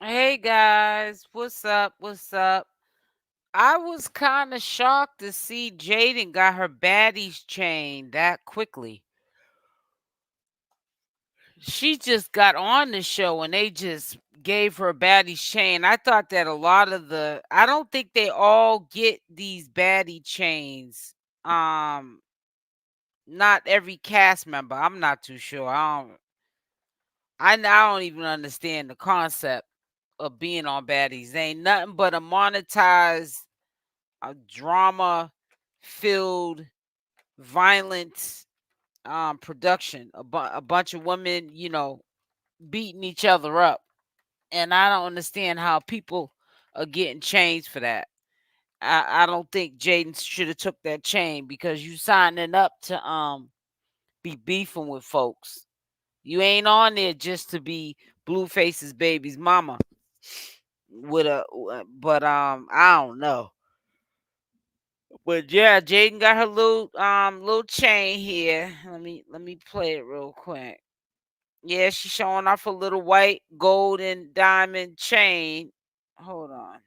Hey guys, what's up? What's up? I was kind of shocked to see Jaidyn got her baddies chain that quickly. She just got on the show and they just gave her baddies chain. I thought that a lot of I don't think they all get these baddie chains. Um, Not every cast member. I'm not too sure. I don't even understand the concept of being on baddies. They ain't nothing but a monetized a drama filled violent production, a bunch of women, beating each other up, and I don't understand how people are getting chains for that. I don't think Jaden should have took that chain because you signing up to be beefing with folks. You ain't on there just to be Blueface's baby's mama with but I don't know. But yeah, Jaden got her little chain here. Let me play it real quick. Yeah, she's showing off a little white gold and diamond chain. Hold on.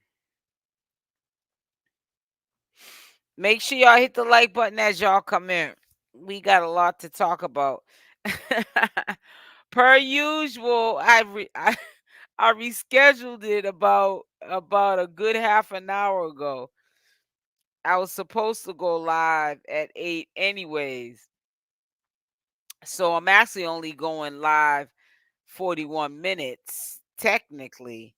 Make sure y'all hit the like button as y'all come in. We got a lot to talk about. Per usual, I rescheduled it about a good half an hour ago. I was supposed to go live at 8 anyways. So I'm actually only going live 41 minutes technically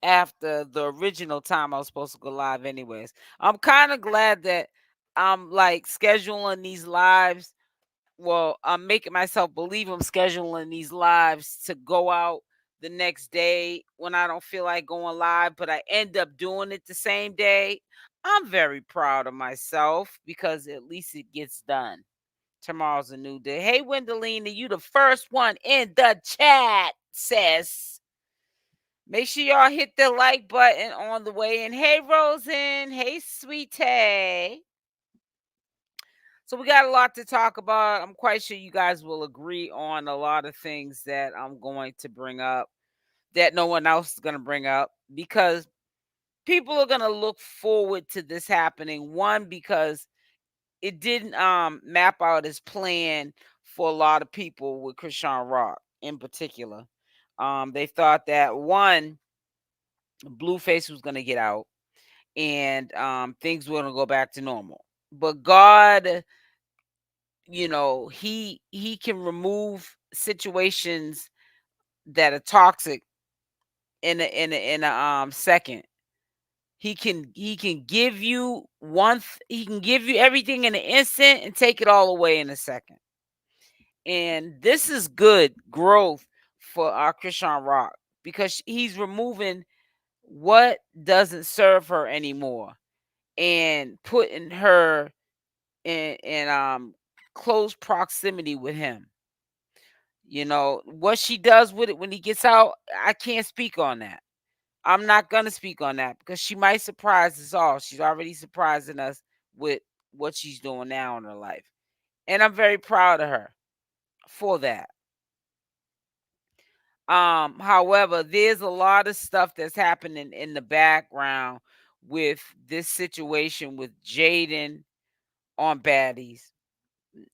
after the original time I was supposed to go live anyways. I'm kind of glad that I'm like scheduling these lives. Well, I'm making myself believe I'm scheduling these lives to go out the next day when I don't feel like going live, but I end up doing it the same day. I'm very proud of myself because at least it gets done. Tomorrow's a new day. Hey, Wendelina, you the first one in the chat, sis. Make sure y'all hit the like button on the way. And hey, Rosen. Hey, sweetie. So we got a lot to talk about. I'm quite sure you guys will agree on a lot of things that I'm going to bring up that no one else is going to bring up because people are going to look forward to this happening. One, because it didn't map out as planned for a lot of people with CashApp in particular. They thought that one, Blueface was going to get out and things were going to go back to normal. But God, he can remove situations that are toxic in a second. He can give you he can give you everything in an instant and take it all away in a second. And this is good growth for our Chrisean Rock because he's removing what doesn't serve her anymore and putting her in close proximity with him. What she does with it when he gets out, I can't speak on that. I'm not gonna speak on that because she might surprise us all. She's already surprising us with what she's doing now in her life. And I'm very proud of her for that. However, there's a lot of stuff that's happening in the background with this situation with Jaidyn on baddies.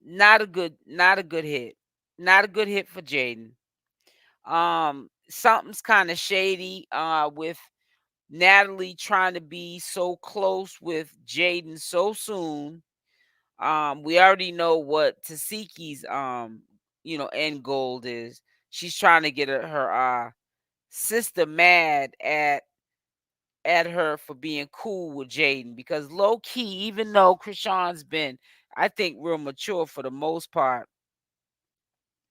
Not a good hit. Not a good hit for Jaidyn. Something's kind of shady with Natalie trying to be so close with Jaidyn so soon. We already know what Tesehki's end goal is. She's trying to get her sister mad at her for being cool with Jaidyn because low key, even though Chrisean's been, I think, real mature for the most part,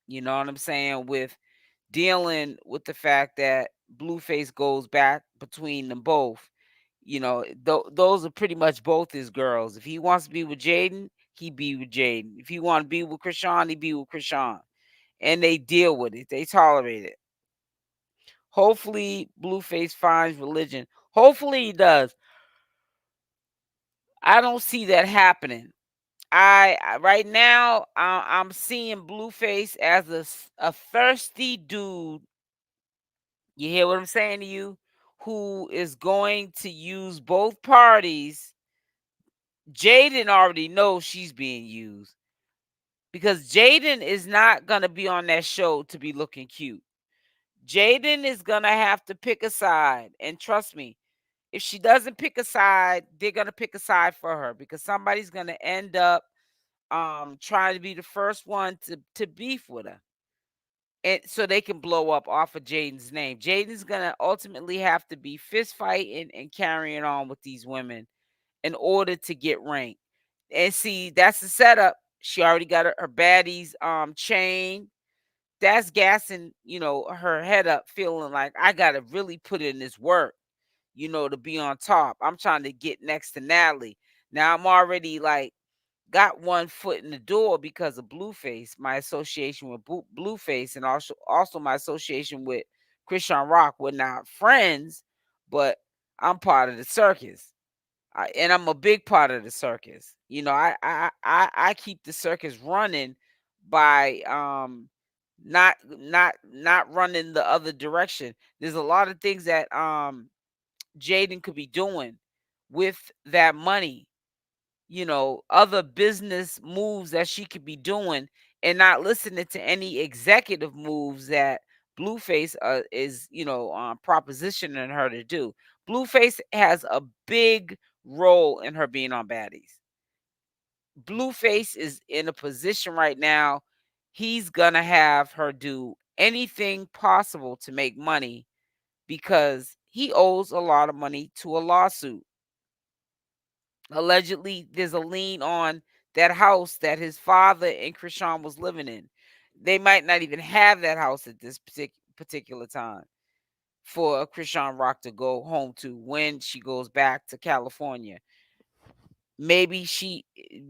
you know what I'm saying, with dealing with the fact that Blueface goes back between them both. Those are pretty much both his girls. If he wants to be with Jaidyn, he be with Jaidyn. If he want to be with Chrisean, he be with Chrisean. And they deal with it. They tolerate it. Hopefully, Blueface finds religion. Hopefully, he does. I don't see that happening. Right now, I'm seeing Blueface as a thirsty dude You hear what I'm saying to you? Who is going to use both parties. Jaidyn already knows she's being used because Jaidyn is not going to be on that show to be looking cute. Jaidyn is going to have to pick a side. And trust me, if she doesn't pick a side, they're going to pick a side for her because somebody's going to end up trying to be the first one to beef with her. And so they can blow up off of Jaidyn's name. Jaidyn's going to ultimately have to be fist fighting and carrying on with these women in order to get ranked. And see, that's the setup. She already got her baddies chain. That's gassing, her head up, feeling like I gotta really put in this work, to be on top. I'm trying to get next to Natalie. Now I'm already like got one foot in the door because of Blueface, my association with Blueface, and also my association with CashApp. We're not friends, but I'm part of the circus. And I'm a big part of the circus. I keep the circus running by not running the other direction. There's a lot of things that Jaidyn could be doing with that money. Other business moves that she could be doing and not listening to any executive moves that Blueface is, propositioning her to do. Blueface has a big role in her being on Baddies. Blueface is in a position right now. He's gonna have her do anything possible to make money because he owes a lot of money to a lawsuit. Allegedly, there's a lien on that house that his father and Chrisean was living in. They might not even have that house at this particular time for Chrisean Rock to go home to when she goes back to California. Maybe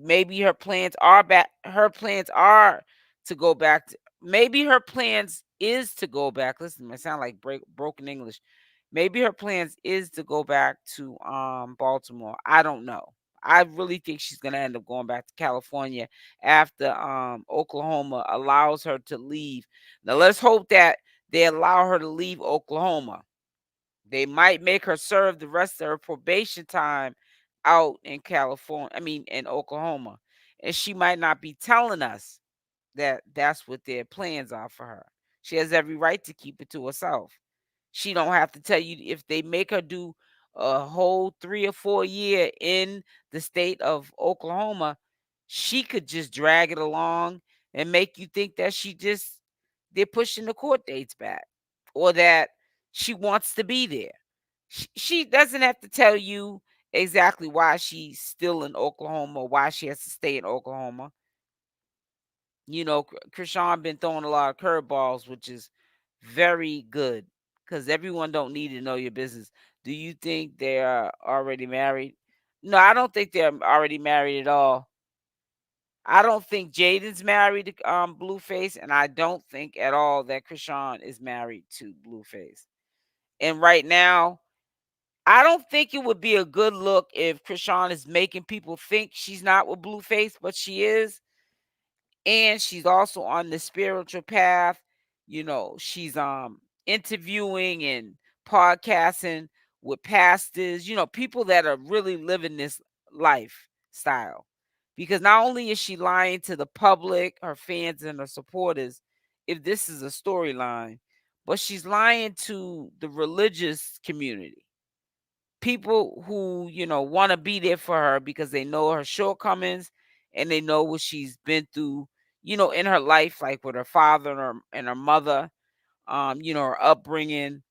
maybe her plans are to go back to, maybe her plans is to go back. Listen, I sound like broken English. Maybe her plans is to go back to Baltimore. I don't know. I really think she's gonna end up going back to California after Oklahoma allows her to leave. Now let's hope that they allow her to leave Oklahoma. They might make her serve the rest of her probation time out in California, in Oklahoma. And she might not be telling us that that's what their plans are for her. She has every right to keep it to herself. She don't have to tell you if they make her do a whole 3 or 4 year in the state of Oklahoma. She could just drag it along and make you think that they're pushing the court dates back or that she wants to be there. She doesn't have to tell you exactly why she's still in Oklahoma, why she has to stay in Oklahoma. Chrisean been throwing a lot of curveballs, which is very good because everyone don't need to know your business. Do you think they are already married? No, I don't think they're already married at all. I don't think Jaidyn's married to Blueface, and I don't think at all that Chrisean is married to Blueface. And right now, I don't think it would be a good look if Chrisean is making people think she's not with Blueface, but she is. And she's also on the spiritual path. She's interviewing and podcasting with pastors, people that are really living this lifestyle. Because not only is she lying to the public, her fans and her supporters, if this is a storyline, but she's lying to the religious community. People who, want to be there for her because they know her shortcomings and they know what she's been through, in her life, like with her father and her mother, her upbringing,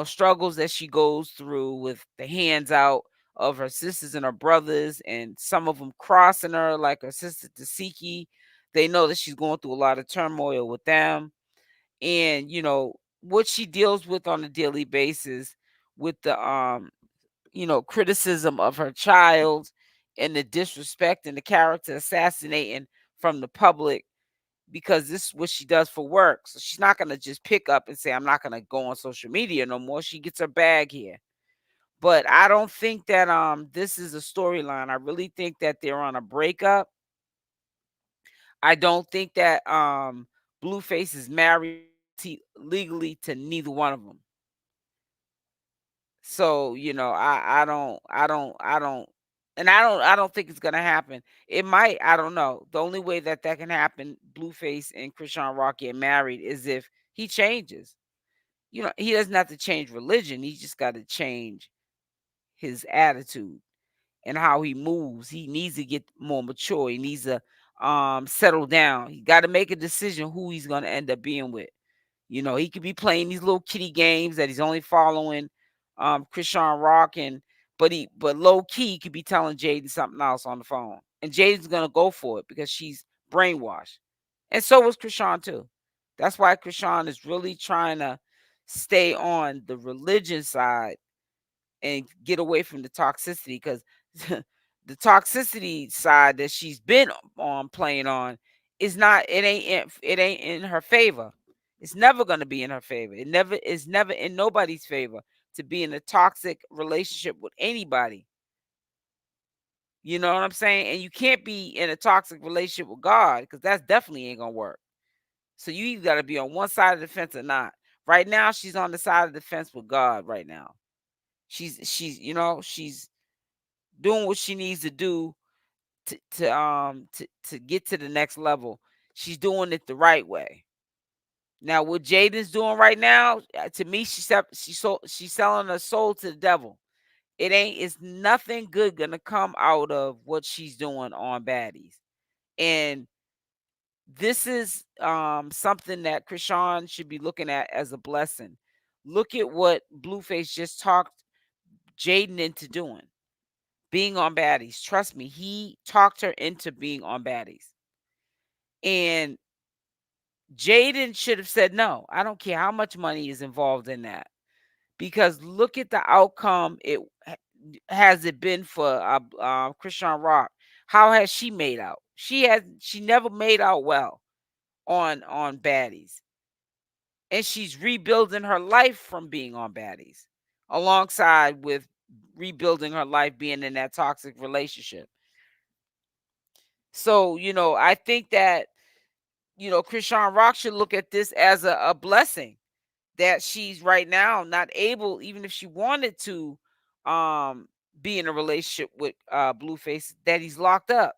struggles that she goes through with the hands out of her sisters and her brothers, and some of them crossing her, like her sister Tesehki. They know that she's going through a lot of turmoil with them. And, what she deals with on a daily basis with the criticism of her child and the disrespect and the character assassinating from the public because this is what she does for work. So she's not going to just pick up and say, I'm not going to go on social media no more. She gets her bag here. But I don't think that this is a storyline. I really think that they're on a breakup. I don't think that Blueface is married legally to neither one of them. So, I don't and I don't think it's gonna happen. It might, I don't know. The only way that can happen, Blueface and Chrisean Rock get married, is if he changes. He doesn't have to change religion. He just got to change his attitude and how he moves. He needs to get more mature. He needs to settle down. He got to make a decision who he's gonna end up being with. He could be playing these little kitty games that he's only following Chrisean Rock, but low key he could be telling Jaidyn something else on the phone. And Jaidyn's gonna go for it because she's brainwashed. And so was Chrisean too. That's why Chrisean is really trying to stay on the religion side and get away from the toxicity, because the toxicity side that she's been on playing on is not, it ain't in her favor. It's never going to be in her favor. It's never in nobody's favor to be in a toxic relationship with anybody. You know what I'm saying? And you can't be in a toxic relationship with God, because that's definitely ain't gonna work. So you either got to be on one side of the fence or not. Right now, she's on the side of the fence with God. Right now, she's doing what she needs to do to get to the next level. She's doing it the right way. Now, what Jaidyn's doing right now, to me, she's selling her soul to the devil. It's nothing good gonna come out of what she's doing on Baddies. And this is something that Chrisean should be looking at as a blessing. Look at what Blueface just talked Jaidyn into doing. Being on Baddies. Trust me, he talked her into being on Baddies. And Jaidyn should have said no. I don't care how much money is involved in that. Because look at the outcome has it been for Chrisean Rock. How has she made out? She never made out well on Baddies. And she's rebuilding her life from being on Baddies, alongside with rebuilding her life being in that toxic relationship. So, I think that, Chrisean Rock should look at this as a blessing, that she's right now not able, even if she wanted to um be in a relationship with Blueface, that he's locked up.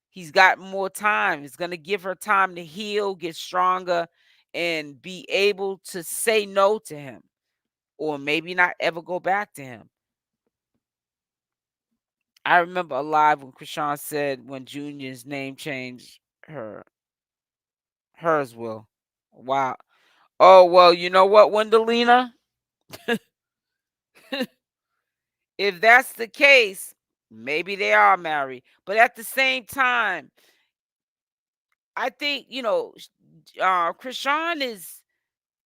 He's got more time. It's going to give her time to heal, get stronger, and be able to say no to him, or maybe not ever go back to him. I remember alive when Chrisean said, when Junior's name changed, hers will. Wow. Oh, well, you know what, Wendelina? If that's the case, maybe they are married. But at the same time, I think, Chrisean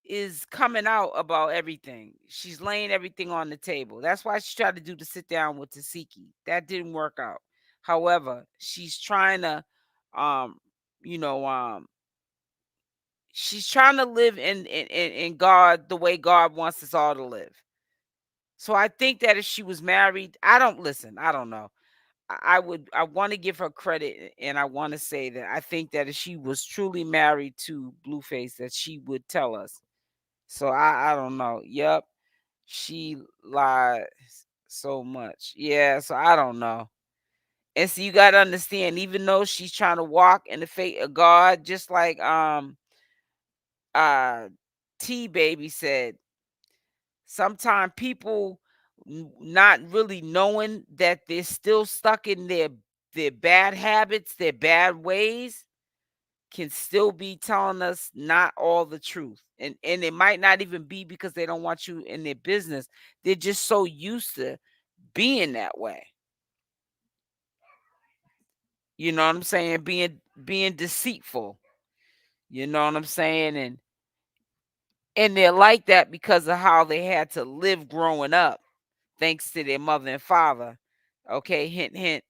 is coming out about everything. She's laying everything on the table. That's why she tried to do the sit down with Tesehki. That didn't work out. However, she's trying to um, you know, she's trying to live in God the way God wants us all to live. So I think that if she was married, I don't know. I want to give her credit, and I want to say that I think that if she was truly married to Blueface, that she would tell us. So I don't know. Yep. She lies so much. Yeah, so I don't know. And so you gotta understand, even though she's trying to walk in the faith of God, just like uh T Baby said, sometimes people not really knowing that they're still stuck in their bad habits, their bad ways, can still be telling us not all the truth. And it might not even be because they don't want you in their business. They're just so used to being that way. You know what I'm saying? Being deceitful. You know what I'm saying? And they're like that because of how they had to live growing up, thanks to their mother and father. Okay, hint hint.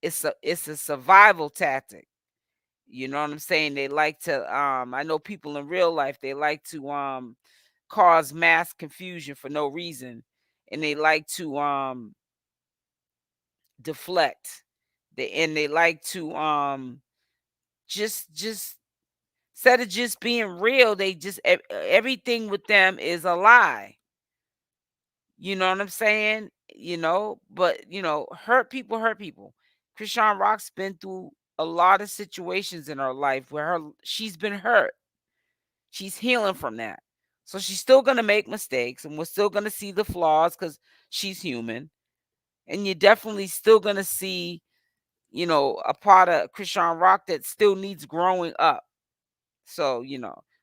It's a survival tactic. You know what I'm saying? They like to I know people in real life, they like to cause mass confusion for no reason, and they like to deflect. They like to just Instead of just being real, they just everything with them is a lie. You know what I'm saying? But hurt people hurt people. Chrisean Rock's been through a lot of situations in her life where she's been hurt. She's healing from that. So she's still gonna make mistakes, and we're still gonna see the flaws because she's human. And you're definitely still gonna see, a part of Chrisean Rock that still needs growing up. So,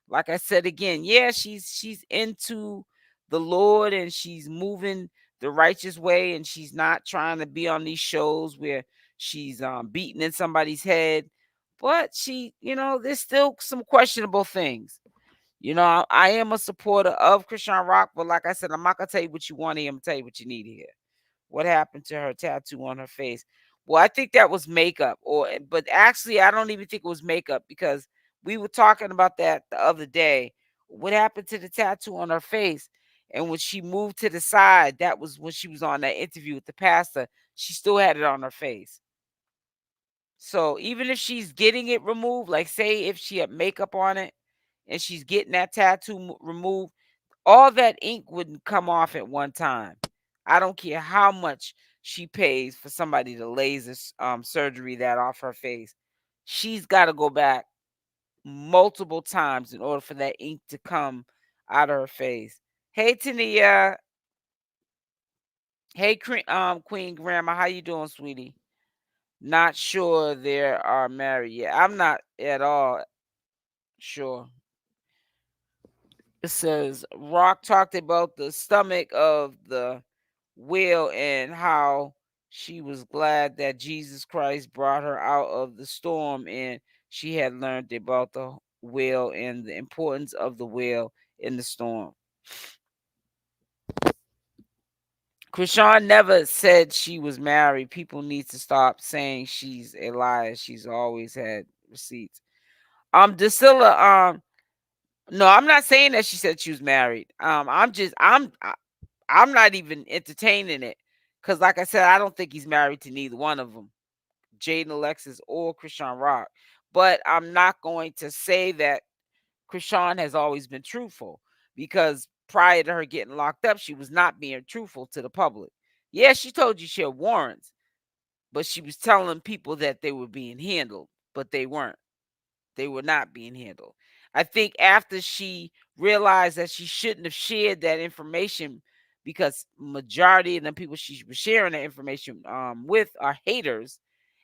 like I said again, yeah, she's into the Lord, and she's moving the righteous way, and she's not trying to be on these shows where she's beating in somebody's head. But there's still some questionable things. I am a supporter of Chrisean Rock, but like I said, I'm not gonna tell you what you want to hear. I'm gonna tell you what you need to hear. What happened to her tattoo on her face? Well, I think that was makeup, but actually, I don't even think it was makeup because we were talking about that the other day. What happened to the tattoo on her face? And when she moved to the side, that was when she was on that interview with the pastor. She still had it on her face. So even if she's getting it removed, like say if she had makeup on it and she's getting that tattoo removed, all that ink wouldn't come off at one time. I don't care how much she pays for somebody to laser surgery that off her face. She's got to go back multiple times in order for that ink to come out of her face. Hey Tania, hey Queen Grandma, how you doing, sweetie? Not sure they are married yet. I'm not at all sure. It says Rock talked about the stomach of the whale and how she was glad that Jesus Christ brought her out of the storm, and she had learned about the whale and the importance of the whale in the storm. Chrisean never said she was married. People need to stop saying she's a liar. She's always had receipts. Drusilla, no, I'm not saying that she said she was married. I'm not even entertaining it because, like I said, I don't think he's married to neither one of them, Jaidyn Alexis or Chrisean Rock. But I'm not going to say that Chrisean has always been truthful because prior to her getting locked up, she was not being truthful to the public. Yeah, she told you she had warrants, but she was telling people that they were being handled, but they weren't. They were not being handled. I think after she realized that she shouldn't have shared that information because majority of the people she was sharing that information with are haters,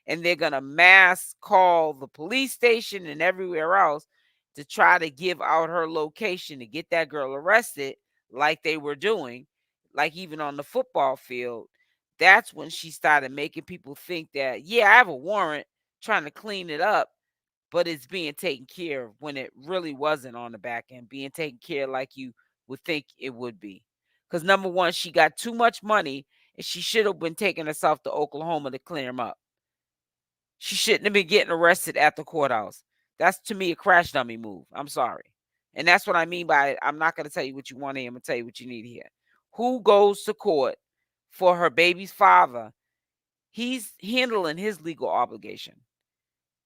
and they're gonna mass call the police station and everywhere else to try to give out her location to get that girl arrested, like they were doing, like even on the football field. That's when she started making people think that, yeah, I have a warrant, trying to clean it up, but it's being taken care of when it really wasn't on the back end, being taken care of like you would think it would be. Because number one, she got too much money and she should have been taking herself to Oklahoma to clear him up. She shouldn't have been getting arrested at the courthouse. That's to me a crash dummy move. I'm sorry. And that's what I mean by I'm not going to tell you what you want to hear. I'm going to tell you what you need to hear. Who goes to court for her baby's father? He's handling his legal obligation.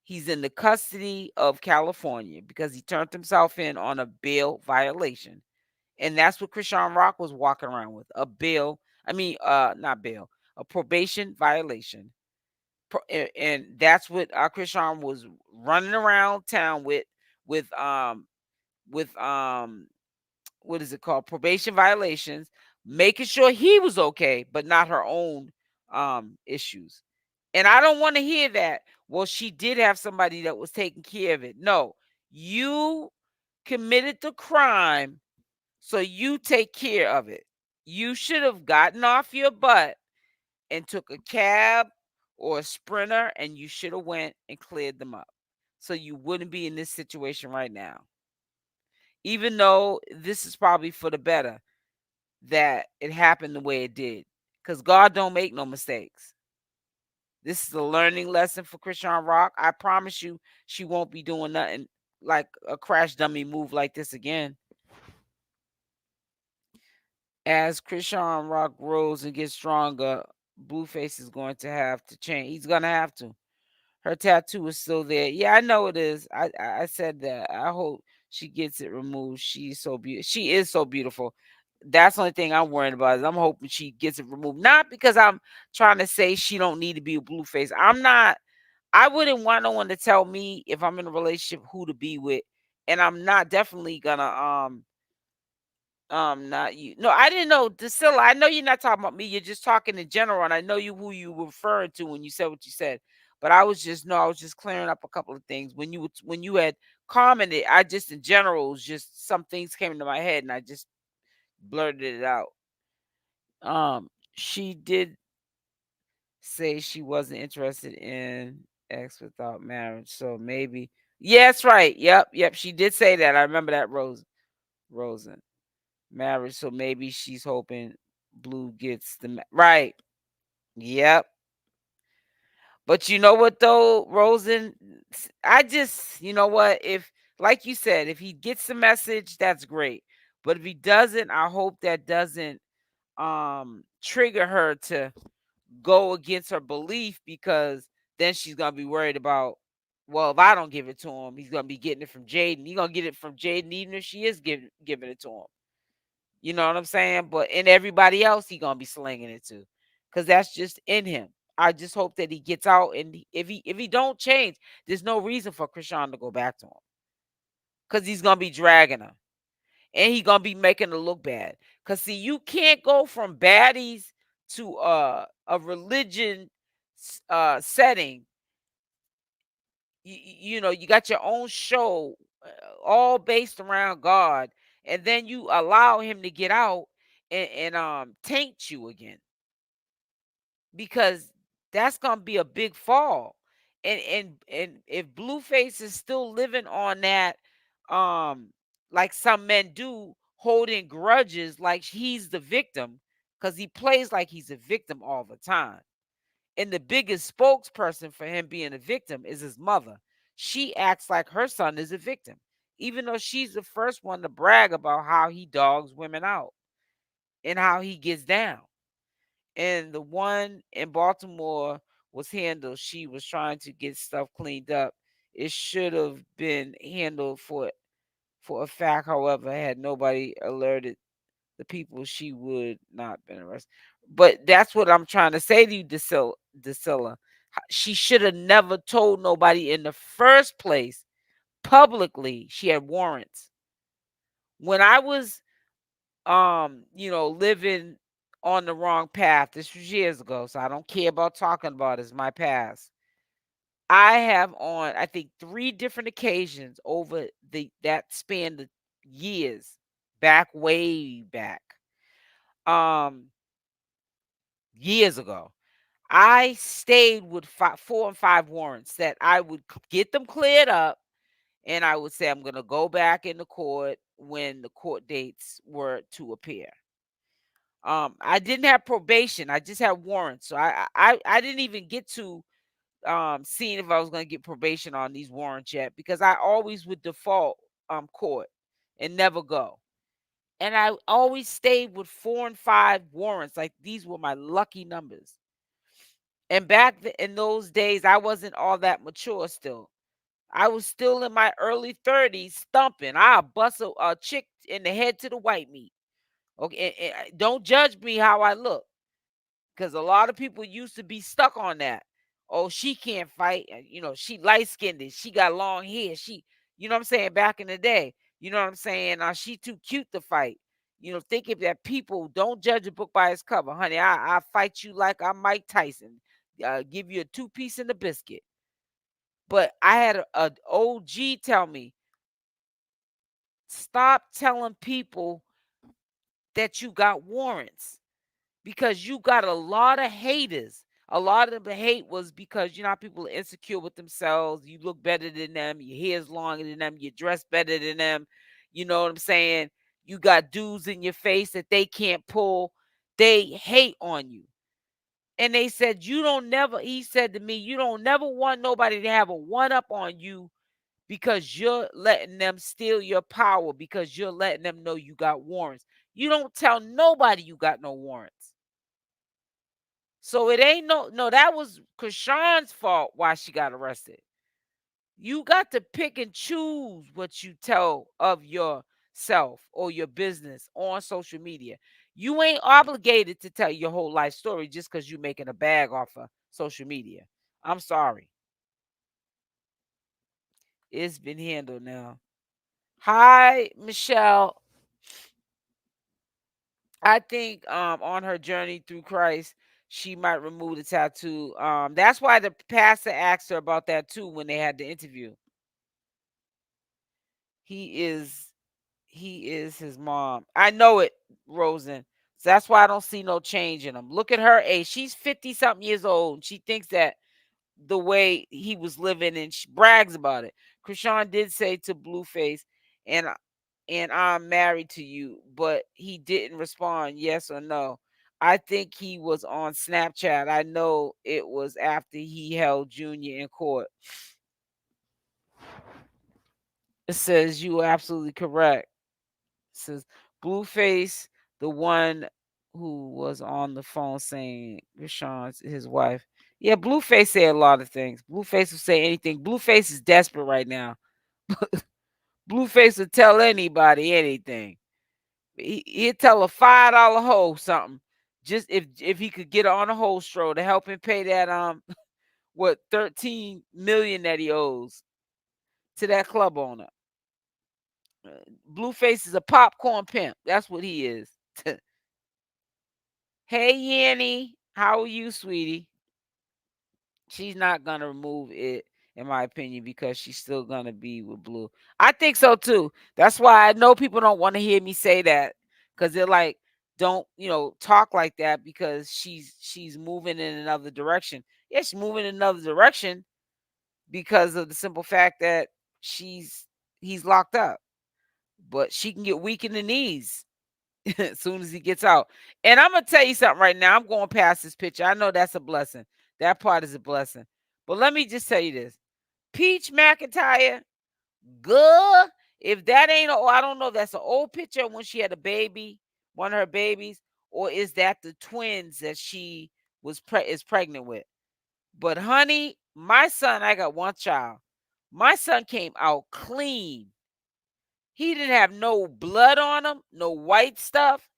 He's in the custody of California because he turned himself in on a bail violation. And that's what Chrisean Rock was walking around with. A bail, not bail, a probation violation. And that's what Chrisean was running around town with um with what is it called? Probation violations, making sure he was okay, but not her own issues. And I don't want to hear that. Well, she did have somebody that was taking care of it. No, you committed the crime, so you take care of it. You should have gotten off your butt and took a cab or a sprinter, and you should have went and cleared them up. So you wouldn't be in this situation right now. Even though this is probably for the better that it happened the way it did. Because God don't make no mistakes. This is a learning lesson for Chrisean Rock. I promise you, she won't be doing nothing like a crash dummy move like this again. As Chrisean Rock grows and gets stronger, Blueface is going to have to change. He's going to have to. Her tattoo is still there. Yeah, I know it is. I said that. I hope she gets it removed. She's so beautiful. She is so beautiful. That's the only thing I'm worried about is I'm hoping she gets it removed. Not because I'm trying to say she don't need to be a blue face. I'm not. I wouldn't want no one to tell me if I'm in a relationship who to be with, and I'm not definitely gonna not you. No, I didn't know, Drusilla. I know you're not talking about me. You're just talking in general, and I know you who you were referring to when you said what you said. But I was just no, I was just clearing up a couple of things when you had commented. I just in general was just some things came into my head, and I just blurted it out. She did say she wasn't interested in X without marriage, so maybe. Yes, right. Yep, yep. She did say that. I remember that, Rosen. Marriage, so maybe she's hoping Blue gets right. Yep. But you know what though, Rosen? I just, you know what? If, like you said, if he gets the message, that's great. But if he doesn't, I hope that doesn't trigger her to go against her belief, because then she's gonna be worried about, well, if I don't give it to him, he's gonna be getting it from Jaidyn. He's gonna get it from Jaidyn even if she is giving it to him. You know what I'm saying? But and everybody else he gonna be slinging it to, because that's just in him. I just hope that he gets out, and if he don't change, there's no reason for Chrisean to go back to him, because he's gonna be dragging her, and he gonna be making her look bad. Cause see, you can't go from baddies to a religion setting. You know, you got your own show, all based around God, and then you allow him to get out and taint you again, because that's gonna be a big fall. And if Blueface is still living on that, um, like some men do, holding grudges like he's the victim, because he plays like he's a victim all the time. And the biggest spokesperson for him being a victim is his mother. She acts like her son is a victim, even though she's the first one to brag about how he dogs women out and how he gets down. And the one in Baltimore was handled. She was trying to get stuff cleaned up. It should have been handled for a fact. However, had nobody alerted the people, she would not been arrested. But that's what I'm trying to say to you, Drusilla. She should have never told nobody in the first place publicly she had warrants. When I was living on the wrong path, this was years ago, so I don't care about talking about it, it's my past. I have on, I think, 3 different occasions over that span of years, back way back. Um Years ago, I stayed with 4 and 5 warrants that I would get them cleared up, and I would say I'm going to go back in the court when the court dates were to appear. I didn't have probation; I just had warrants, so I didn't even get to seeing if I was going to get probation on these warrants yet, because I always would default court and never go. And I always stayed with 4 and 5 warrants. Like, these were my lucky numbers. And back in those days, I wasn't all that mature still. I was still in my early 30s stumping. I'll bust a chick in the head to the white meat. Okay. And don't judge me how I look, because a lot of people used to be stuck on that. Oh, she can't fight. She light skinned. She got long hair. You know what I'm saying? Back in the day, you know what I'm saying? She too cute to fight. Thinking that people don't judge a book by its cover, honey. I fight you like I'm Mike Tyson. Give you a 2 piece and a biscuit. But I had a OG tell me, stop telling people that you got warrants, because you got a lot of haters. A lot of the hate was because how people are insecure with themselves. You look better than them. Your hair's longer than them. You dress better than them. You know what I'm saying? You got dudes in your face that they can't pull. They hate on you. And they said, he said to me, you don't never want nobody to have a one up on you, because you're letting them steal your power, because you're letting them know you got warrants. You don't tell nobody you got no warrants. So it ain't no, that was Chrisean's fault why she got arrested. You got to pick and choose what you tell of yourself or your business on social media. You ain't obligated to tell your whole life story just because you're making a bag off of social media. I'm sorry. It's been handled now. Hi, Michelle. I think on her journey through Christ, she might remove the tattoo. That's why the pastor asked her about that too when they had the interview. He is he is his mom. I know it, Rosen. So that's why I don't see no change in him. Look at her age. She's 50 something years old. And she thinks that the way he was living and she brags about it. Chrisean did say to Blueface, and I'm married to you, but he didn't respond yes or no. I think he was on Snapchat. I know it was after he held Junior in court. It says you are absolutely correct. It says Blueface, the one who was on the phone saying Rashawn's his wife. Yeah, Blueface said a lot of things. Blueface will say anything. Blueface is desperate right now. Blueface will tell anybody anything. He'd tell a $5 hoe something. Just if he could get on a whole stroll to help him pay that what 13 million that he owes to that club owner. Blueface is a popcorn pimp. That's what he is. Hey Yanny, how are you, sweetie? She's not gonna remove it, in my opinion, because she's still gonna be with Blue. I think so too. That's why I know people don't want to hear me say that because they're like, don't talk like that because she's moving in another direction. Yeah, she's moving in another direction because of the simple fact that he's locked up, but she can get weak in the knees as soon as he gets out. And I'm gonna tell you something right now. I'm going past this picture. I know that's a blessing. That part is a blessing. But let me just tell you this. Peach McIntyre, good. If that ain't, I don't know, that's an old picture when she had a baby, one of her babies, or is that the twins that she is pregnant with? But honey, my son, I got one child. My son came out clean. He didn't have no blood on him, no white stuff.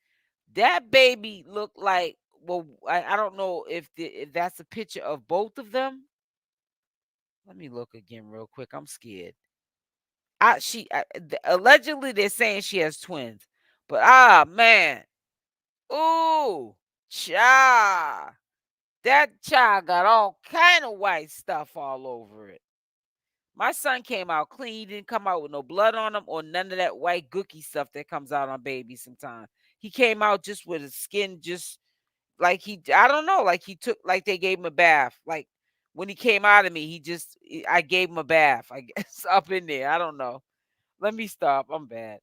That baby looked like, well, I don't know if that's a picture of both of them. Let me look again real quick. I'm scared. Allegedly they're saying she has twins, but man, ooh, child, that child got all kind of white stuff all over it. My son came out clean. He didn't come out with no blood on him or none of that white gooky stuff that comes out on babies sometimes. He came out just with his skin just like I don't know, like he took, like they gave him a bath. Like when he came out of me, I gave him a bath, I guess, up in there. I don't know. Let me stop. I'm bad.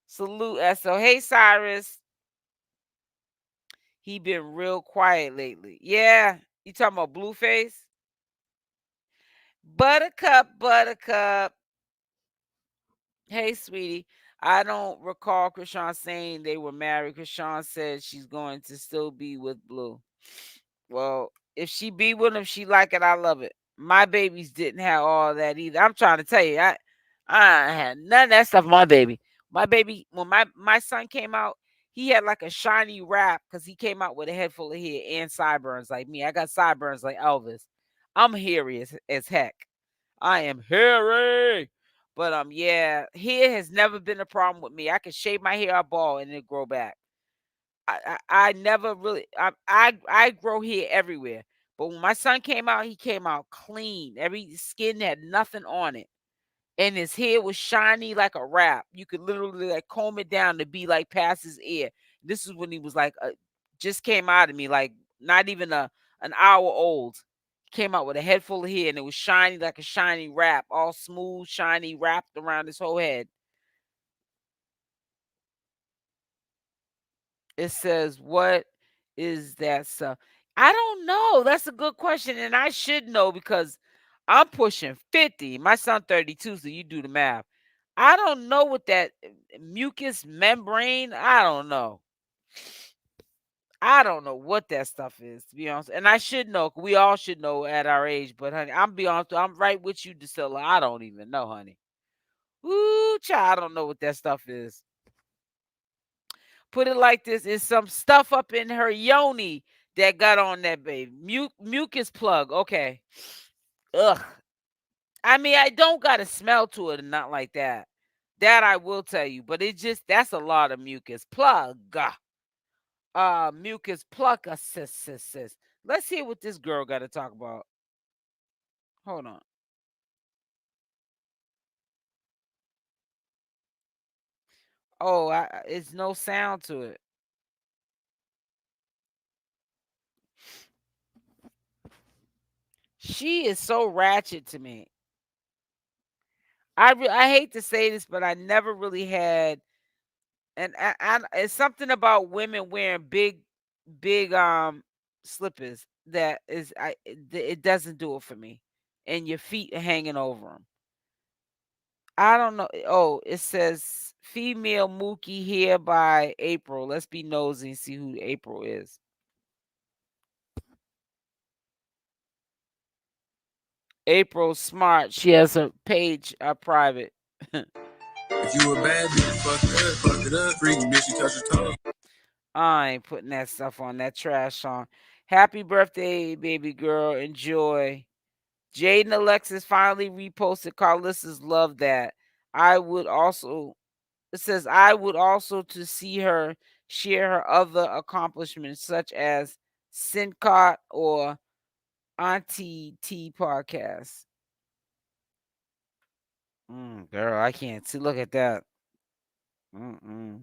Salute, SO. Hey, Cyrus. He been real quiet lately. Yeah. You talking about Blueface? Buttercup, Buttercup. Hey, sweetie. I don't recall Chrisean saying they were married. Chrisean said she's going to still be with Blue. Well, if she be with him, she like it. I love it. My babies didn't have all that either. I'm trying to tell you, I had none of that stuff. My baby, when my son came out, he had like a shiny wrap because he came out with a head full of hair and sideburns like me. I got sideburns like Elvis. I'm hairy as heck. I am hairy. But yeah, hair has never been a problem with me. I can shave my hair or bald and it grow back. I never really I grow hair everywhere. But when my son came out, he came out clean. Every skin had nothing on it. And his hair was shiny like a wrap. You could literally like comb it down to be like past his ear. This is when he was like just came out of me, like not even an hour old. He came out with a head full of hair and it was shiny like a shiny wrap, all smooth, shiny, wrapped around his whole head. It says, "What is that stuff?" I don't know. That's a good question, and I should know because I'm pushing 50. My son 32, so you do the math. I don't know what that mucous membrane. I don't know. I don't know what that stuff is, to be honest. And I should know. We all should know at our age. But honey, I'm be honest. I'm right with you, Dsilla. I don't even know, honey. Ooh, child, I don't know what that stuff is. Put it like this: it's some stuff up in her yoni that got on that baby. Mucus plug. Okay. Ugh. I mean, I don't got a smell to it and not like that. That I will tell you, but it just that's a lot of mucus plug. Mucus plug assist. Let's hear what this girl got to talk about. Hold on. Oh, it's no sound to it. She is so ratchet to me. I hate to say this, but I never really had, and it's something about women wearing big slippers that is it doesn't do it for me, and your feet are hanging over them. I don't know. Oh, it says female Mookie here by April. Let's be nosy and see who April is. April Smart. She has a page private. If you a bad bitch, fuck it up, freaky bitch, you touch your toes. I ain't putting that stuff on that trash song. Happy birthday, baby girl. Enjoy. Jaidyn Alexis finally reposted Karlissa's Love That. I would also, it says, I would also to see her share her other accomplishments such as Sincot or Auntie T podcast. Girl, I can't see. Look at that. Mm-mm.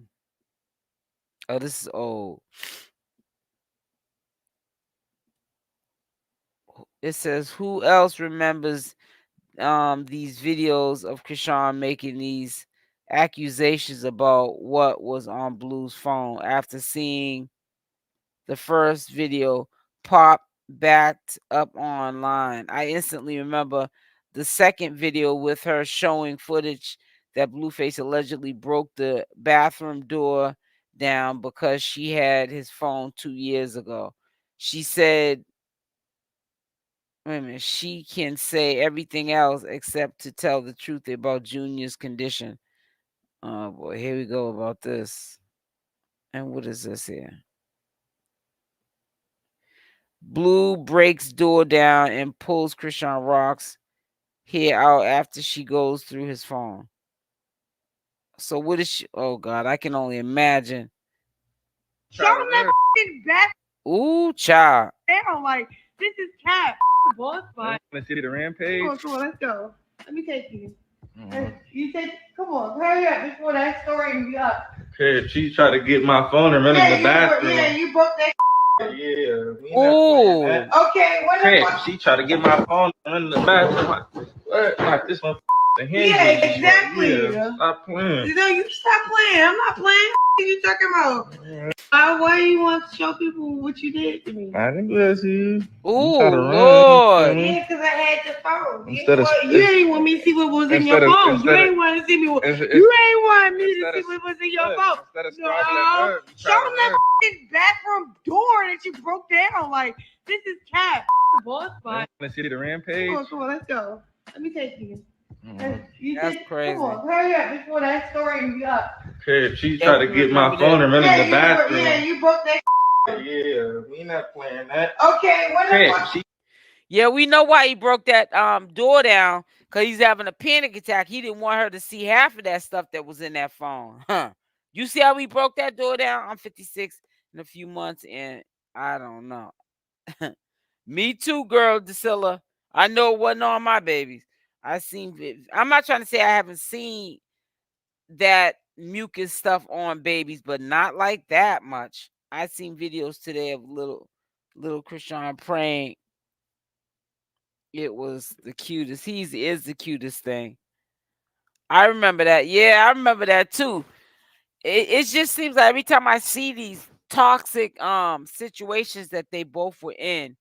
Oh, this is old. It says, who else remembers these videos of Chrisean making these accusations about what was on Blue's phone after seeing the first video pop backed up online? I instantly remember the second video with her showing footage that Blueface allegedly broke the bathroom door down because she had his phone 2 years ago. She said, wait a minute, she can say everything else except to tell the truth about Junior's condition. Oh boy, here we go about this. And what is this here? Blue breaks door down and pulls ChriseanRock's hair out after she goes through his phone. So what is she? Oh God, I can only imagine. Show them that back. Ooh, child. Down like this is cat. Boss fight. Let's see the rampage. Come on, let's go. Let me take you. You take. Come on, hurry up before that story be up. Okay, she tried to get my phone and run in the bathroom. You broke that. Yeah. Ooh. Okay, what the fuck? She tried to get my phone and run in the bathroom. What? Like this one. Yeah, exactly. Yeah, stop playing. You know, you stop playing. I'm not playing. What are you talking about? Why you want to show people what you did to me? I didn't do that to you. Ooh, Lord. Yeah, because I had the phone. You ain't want me to see what was in your phone. You ain't want to see me. You ain't want me to see what was in your phone. No, show them that bathroom door that you broke down. Like, this is cat. Boss fight. Let's see the rampage. Come on, let's go. Let me take you. That's crazy. Come on, hurry up before that story be up. Okay, she tried to get my phone and run in the bathroom. You broke that. Yeah, we not playing that. Okay, what the fuck? Yeah, we know why he broke that door down, because he's having a panic attack. He didn't want her to see half of that stuff that was in that phone. You see how he broke that door down? I'm 56 in a few months, and I don't know. Me too, girl, Dsilla. I know it wasn't on my babies. I'm not trying to say I haven't seen that mucus stuff on babies, but not like that much. I seen videos today of little Chrisean praying. It was the cutest. He is the cutest thing. I remember that. Yeah, I remember that too. It just seems like every time I see these toxic situations that they both were in,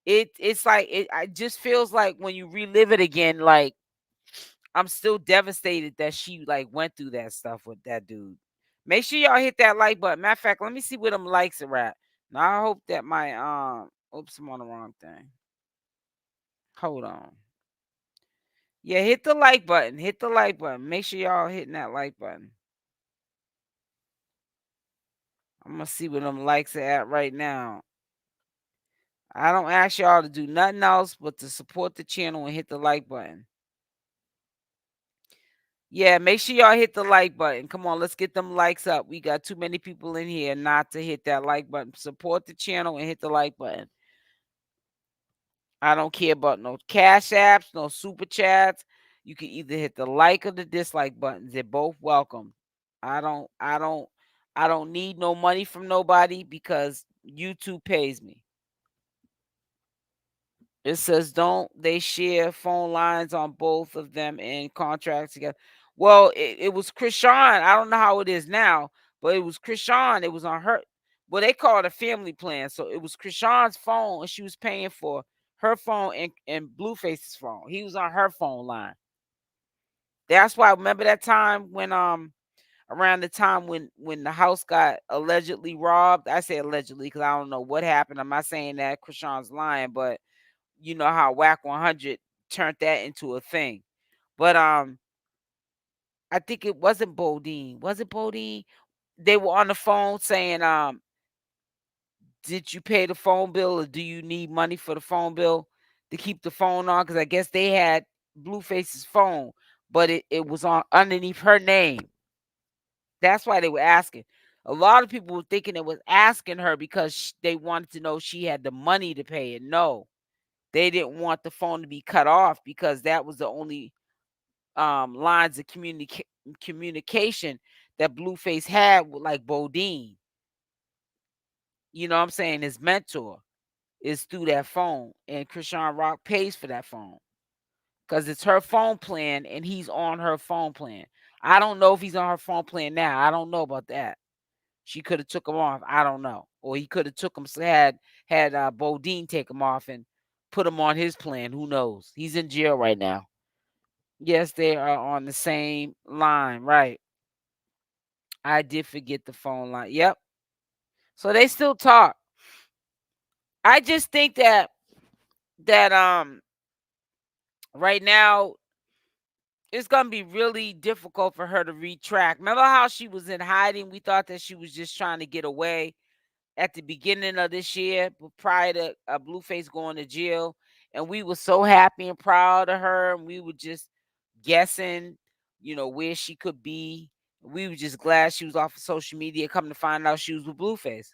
it's like it just feels like when you relive it again, like I'm still devastated that she like went through that stuff with that dude. Make sure y'all hit that like button. Matter of fact, let me see where them likes are at. Now I hope that my oops, I'm on the wrong thing. Hold on. Yeah, hit the like button. Hit the like button. Make sure y'all hitting that like button. I'm gonna see where them likes are at right now. I don't ask y'all to do nothing else but to support the channel and hit the like button. Yeah, make sure y'all hit the like button. Come on, let's get them likes up. We got too many people in here not to hit that like button. Support the channel and hit the like button. I don't care about no cash apps, no super chats. You can either hit the like or the dislike buttons. They're both welcome. I don't I don't I don't need no money from nobody because YouTube pays me. It says don't they share phone lines on both of them in contracts together. Well, it was Chrisean. I don't know how it is now, but it was Chrisean. It was on her. Well, they call it a family plan. So it was Chrisean's phone, and she was paying for her phone and Blueface's phone. He was on her phone line. That's why I remember that time when around the time when the house got allegedly robbed. I say allegedly because I don't know what happened. I'm not saying that Chrisean's lying, but you know how Whack 100 turned that into a thing. But I think it wasn't Bodine. Was it Bodine? They were on the phone saying, did you pay the phone bill or do you need money for the phone bill to keep the phone on? Because I guess they had Blueface's phone, but it was on underneath her name. That's why they were asking. A lot of people were thinking it was asking her because they wanted to know if she had the money to pay it. No, they didn't want the phone to be cut off because that was the only lines of communication that Blueface had with like Bodine. You know what I'm saying? His mentor is through that phone, and ChriseanRock pays for that phone because it's her phone plan, and he's on her phone plan. I don't know if he's on her phone plan now. I don't know about that. She could have took him off. I don't know, or he could have took him. Had Bodine take him off and put him on his plan. Who knows? He's in jail right now. Yes, they are on the same line, right? I did forget the phone line. Yep. So they still talk. I just think that right now it's gonna be really difficult for her to retract. Remember how she was in hiding? We thought that she was just trying to get away at the beginning of this year, prior to Blueface going to jail, and we were so happy and proud of her, and we were just guessing, where she could be. We were just glad she was off of social media. Come to find out, she was with Blueface.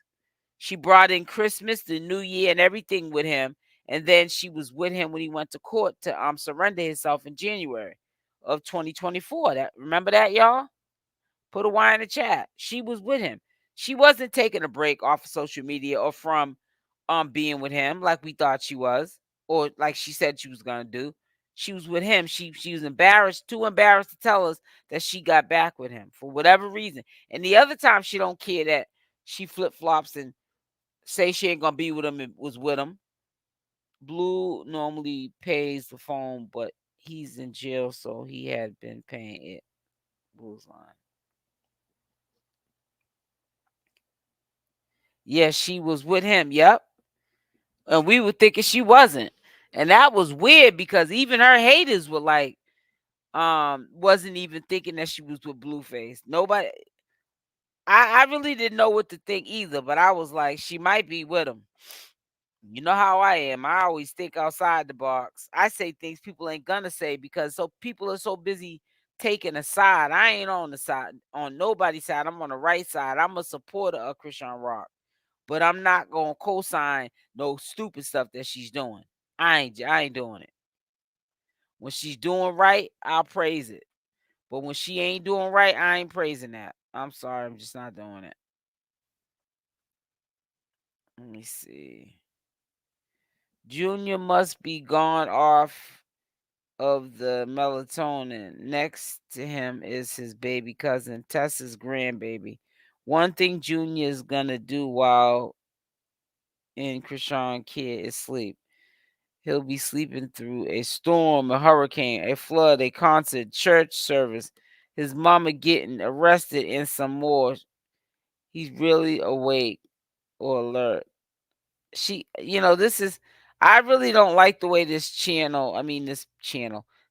She brought in Christmas, the New Year, and everything with him. And then she was with him when he went to court to surrender himself in January of 2024. That remember that, y'all? Put a Y in the chat. She was with him. She wasn't taking a break off of social media or from being with him like we thought she was, or like she said she was gonna do. She was with him. She was embarrassed, too embarrassed to tell us that she got back with him for whatever reason. And the other time she don't care that she flip flops and say she ain't gonna be with him and was with him. Blue normally pays the phone, but he's in jail, so he had been paying it. Blue's line. Yeah, she was with him. Yep. And we were thinking she wasn't. And that was weird because even her haters were like, wasn't even thinking that she was with Blueface. Nobody I really didn't know what to think either, but I was like, she might be with him. You know how I am. I always think outside the box. I say things people ain't gonna say because so people are so busy taking a side. I ain't on the side on nobody's side. I'm on the right side. I'm a supporter of ChriseanRock, but I'm not gonna co-sign no stupid stuff that she's doing. I ain't doing it. When she's doing right, I'll praise it. But when she ain't doing right, I ain't praising that. I'm sorry, I'm just not doing it. Let me see. Junior must be gone off of the melatonin. Next to him is his baby cousin, Tessa's grandbaby. One thing Junior is gonna do while in Krishan kid is sleep. He'll be sleeping through a storm, a hurricane, a flood, a concert, church service. His mama getting arrested and some more. He's really awake. or alert. This is, I really don't like the way this channel,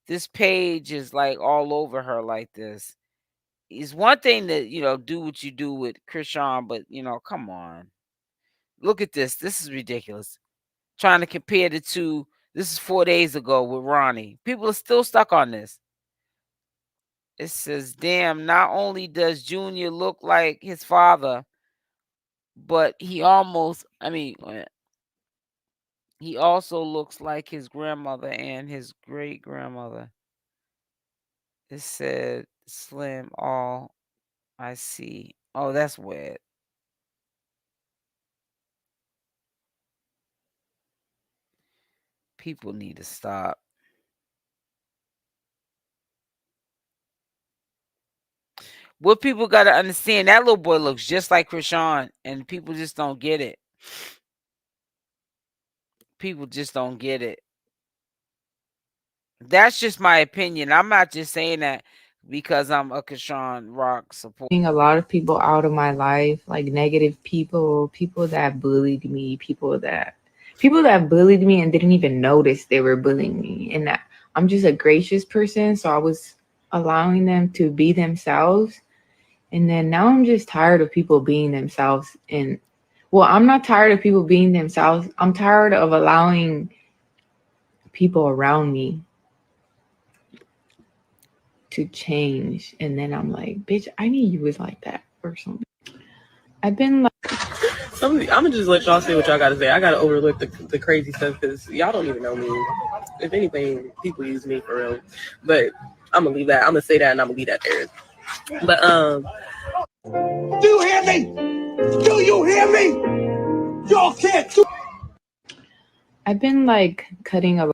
this page is like all over her like this. It's one thing to, do what you do with Chrisean, but come on. Look at this. This is ridiculous. Trying to compare the two. This is 4 days ago with Ronnie. People are still stuck on this. It says, damn, not only does Junior look like his father, but he also looks like his grandmother and his great grandmother. It said, Slim, all I see. Oh, that's weird. People need to stop. What people got to understand, that little boy looks just like Chrisean, and people just don't get it. People just don't get it. That's just my opinion. I'm not just saying that because I'm a CashApp supporter. A lot of people out of my life, like negative people, people that bullied me, people that bullied me and didn't even notice they were bullying me. And that I'm just a gracious person, so I was allowing them to be themselves. And then now I'm just tired of people being themselves. And well, I'm not tired of people being themselves. I'm tired of allowing people around me to change. And then I'm like, bitch, I need you was like that or something. I've been like, I'm gonna just let y'all say what y'all gotta say. I gotta overlook the crazy stuff because y'all don't even know me. If anything, people use me for real. But I'm gonna leave that. I'm gonna say that and I'm gonna leave that there. But Do you hear me? Do you hear me? Y'all can't do. I've been like cutting a.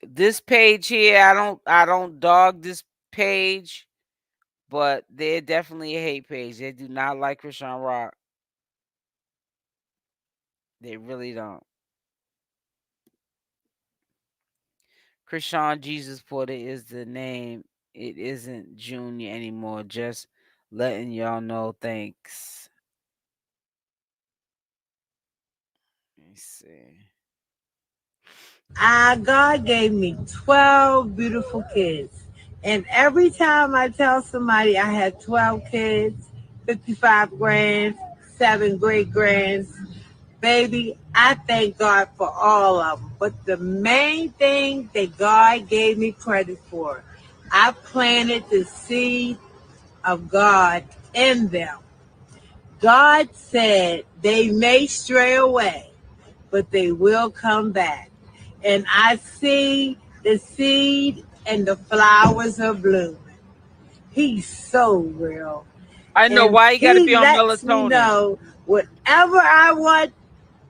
This page here, I don't dog this page, but they're definitely a hate page. They do not like CashApp. They really don't. CashApp Porter is the name. It isn't Junior anymore. Just letting y'all know. Thanks. Let me see. God gave me 12 beautiful kids. And every time I tell somebody I had 12 kids, 55 grands, 7 great grands, baby, I thank God for all of them. But the main thing that God gave me credit for, I planted the seed of God in them. God said they may stray away, but they will come back. And I see the seed and the flowers are blooming. He's so real. I know And why you got to he be on lets me melatonin. know whatever I want,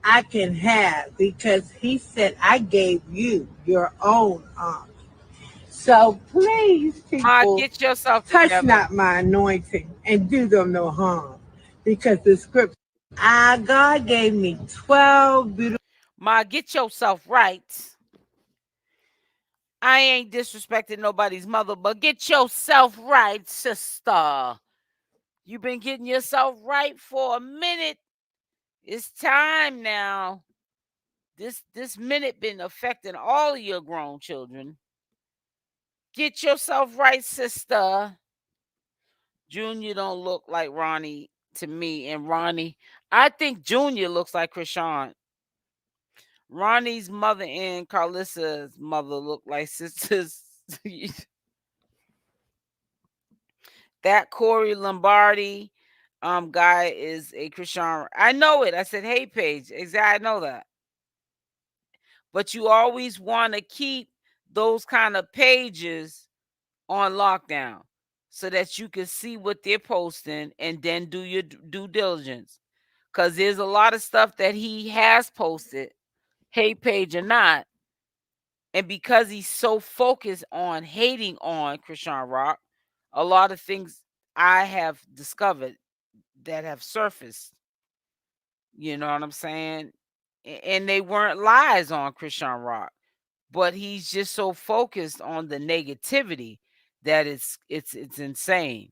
I can have because he said, I gave you your own arm. So please, people, Get yourself touch together. not my anointing and do them no harm. Because the scripture, God gave me 12 beautiful. Ma, get yourself right. I ain't disrespecting nobody's mother, but get yourself right, sister. You've been getting yourself right for a minute. It's time now. This minute been affecting all of your grown children. Get yourself right, sister. Junior don't look like Ronnie to me, and Ronnie, I think Junior looks like Chrisean. Ronnie's mother and Karlissa's mother look like sisters. That Corey Lombardi guy is a Chrisean. I know it. I said, hey, Paige. Exactly. I know that. But you always want to keep those kind of pages on lockdown so that you can see what they're posting and then do your due diligence. Because there's a lot of stuff that he has posted, hate page or not. And because he's so focused on hating on CashApp, a lot of things I have discovered that have surfaced. You know what I'm saying? And they weren't lies on CashApp, but he's just so focused on the negativity that it's insane.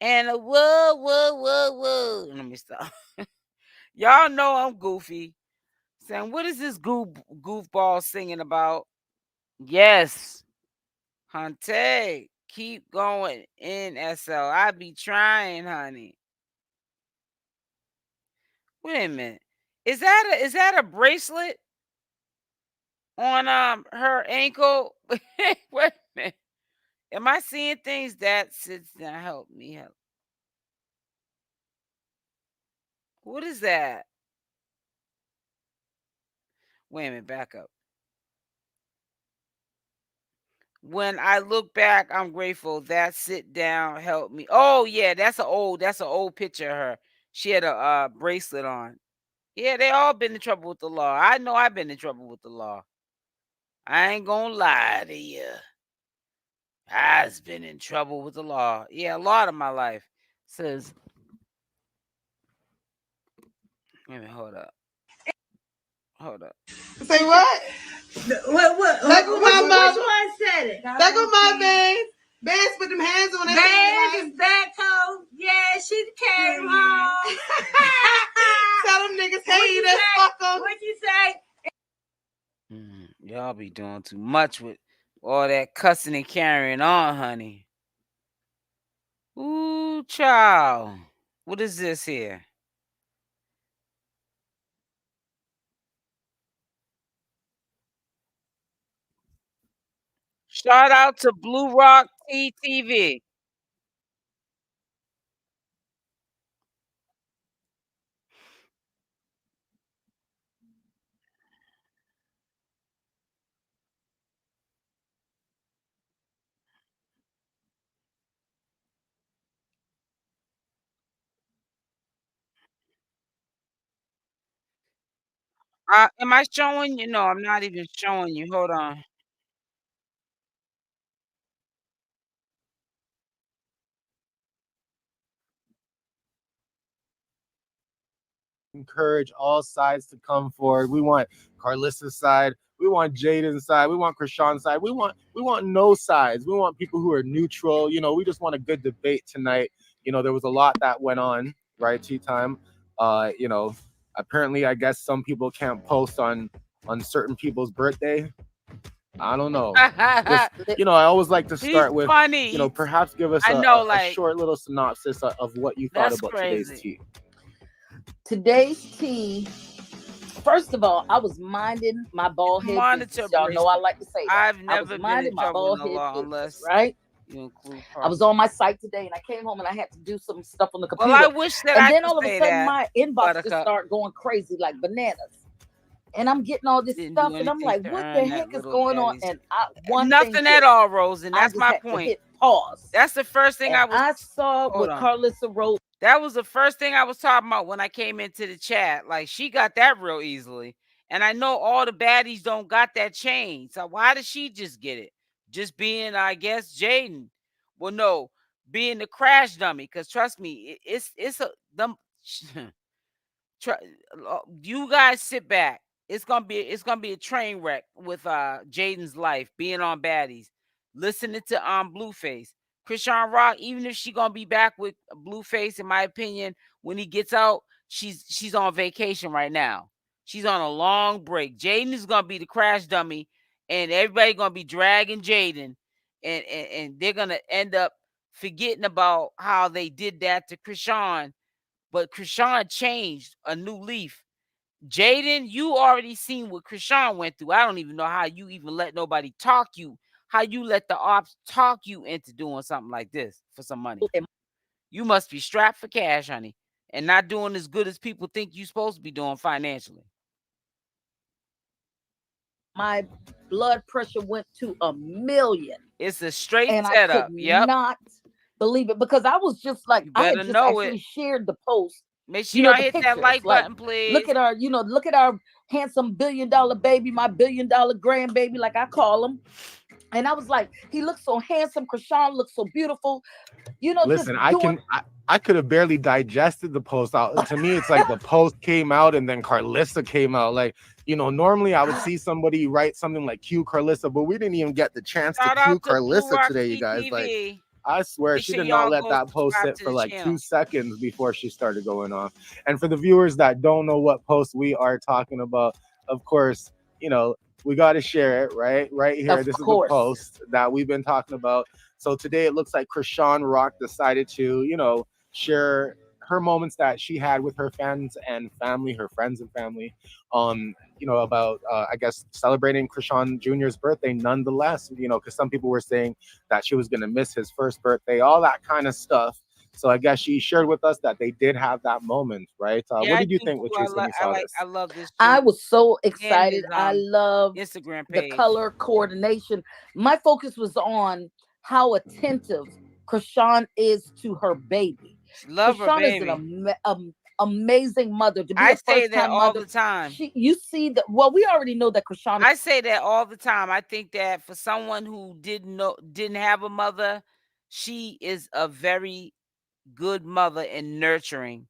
And a whoa. Let me stop. Y'all know I'm goofy. Saying, what is this goofball singing about? Yes. Hunte, keep going in SL. I be trying, honey. Wait a minute. Is that a bracelet on her ankle? Wait a minute. Am I seeing things that sits down? Help me help. What is that? Wait a minute, back up. When I look back, I'm grateful. That sit down helped me. Oh yeah, that's an old picture of her. She had a bracelet on. Yeah, they all been in trouble with the law. I know I've been in trouble with the law. I ain't gonna lie to you. I've been in trouble with the law. Yeah, a lot of my life. Says, wait a minute, hold up. Say what? What? Like with my mom. Which one said it? Like with my man. Bands put them hands on that. Bands is back home. Yeah, she came home. Tell them niggas hate us. Fuck them. What'd you say? Y'all be doing too much with all that cussing and carrying on, honey. Ooh, child. What is this here? Shout out to Blue Rock TV. Am I showing you? No, I'm not even showing you. Hold on. Encourage all sides to come forward. We want Karlissa's side. We want Jaidyn's side. We want Chrisean's side. We want no sides. We want people who are neutral. You know, we just want a good debate tonight. You know, there was a lot that went on, right? Tea time. You know, apparently, I guess some people can't post on certain people's birthday. I don't know. You know, I always like to start with, funny. you know, perhaps give us a short little synopsis of what you thought about today's tea. Today's tea. First of all, I was minding my bald head business. Y'all know I like to say that. I've never been minding in my trouble bald with the law head unless business, right? you include. I was on my site today, and I came home and I had to do some stuff on the computer. Well, I wish that and I then could all of a say sudden that, my inbox Buttercup. just started going crazy like bananas. And I'm getting all this Didn't stuff, do and I'm anything like, to what earn the that heck is little going on? daddy's- And nothing at all, Rosen. I That's just my had to point. hit pause. That's the first thing And I saw what Karlissa wrote. That was the first thing I was talking about when I came into the chat. Like, she got that real easily. And I know all the baddies don't got that chain. So why did she just get it? Just being, I guess, Jaidyn. Well, no, being the crash dummy. Because trust me, it's a them. You guys sit back. It's gonna be a train wreck with Jaidyn's life being on baddies. Listening to Blueface. CashApp, even if she gonna be back with Blueface, in my opinion, when he gets out, she's on vacation right now. She's on a long break. Jaidyn is gonna be the crash dummy, and everybody gonna be dragging Jaidyn, and they're gonna end up forgetting about how they did that to Chrisean. But Chrisean changed a new leaf. Jaidyn, you already seen what Chrisean went through. I don't even know how you even let nobody talk you. How you let the ops talk you into doing something like this for some money. You must be strapped for cash, honey, and not doing as good as people think you're supposed to be doing financially. My blood pressure went to 1,000,000. It's a straight and setup. I could not believe it because I was just like, I had just actually shared the post. Make sure y'all hit that like button, please. Look at our, look at our handsome $1 billion baby, my $1 billion grandbaby, like I call him. And I was like, he looks so handsome. Chrisean looks so beautiful. Listen, I could have barely digested the post. To me, it's like the post came out and then Karlissa came out. Like, normally I would see somebody write something like Q Karlissa, but we didn't even get the chance to Q Karlissa today, you guys. Like, I swear Make she sure did not y'all let go that post subscribe sit to for the like 2 channel. seconds before she started going off. And for the viewers that don't know what post we are talking about, of course, we got to share it right here. Of This is the course. post that we've been talking about. So today it looks like ChriseanRock decided to, share her moments that she had with her fans and family, her friends and family, about I guess celebrating Chrisean Jr.'s birthday nonetheless, because some people were saying that she was going to miss his first birthday, all that kind of stuff. So I guess she shared with us that they did have that moment, right? Yeah, What I did you do think, too. Latrice, when you saw this? I love this I too. was so And excited. his I love Instagram the page. color coordination. My focus was on how attentive Chrisean is to her baby. Love her Chrisean is an baby. amazing mother. To be I a say first that time all mother, the time. you see that. Well, we already know that Chrisean. I say that all the time. I think that for someone who didn't have a mother, she is a very good mother and nurturing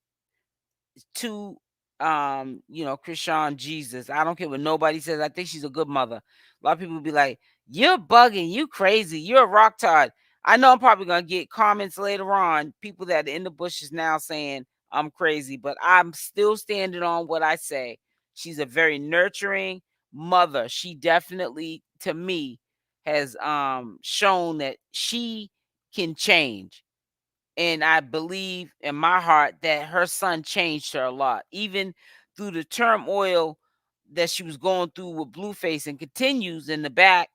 to Chrisean Jesus. I don't care what nobody says. I think she's a good mother. A lot of people be like, "You're bugging, you crazy, you're a rock tard." I know I'm probably gonna get comments later on, people that are in the bushes now saying I'm crazy, but I'm still standing on what I say. She's a very nurturing mother. She definitely, to me, has shown that she can change. And I believe in my heart that her son changed her a lot, even through the turmoil that she was going through with Blueface and continues in the back,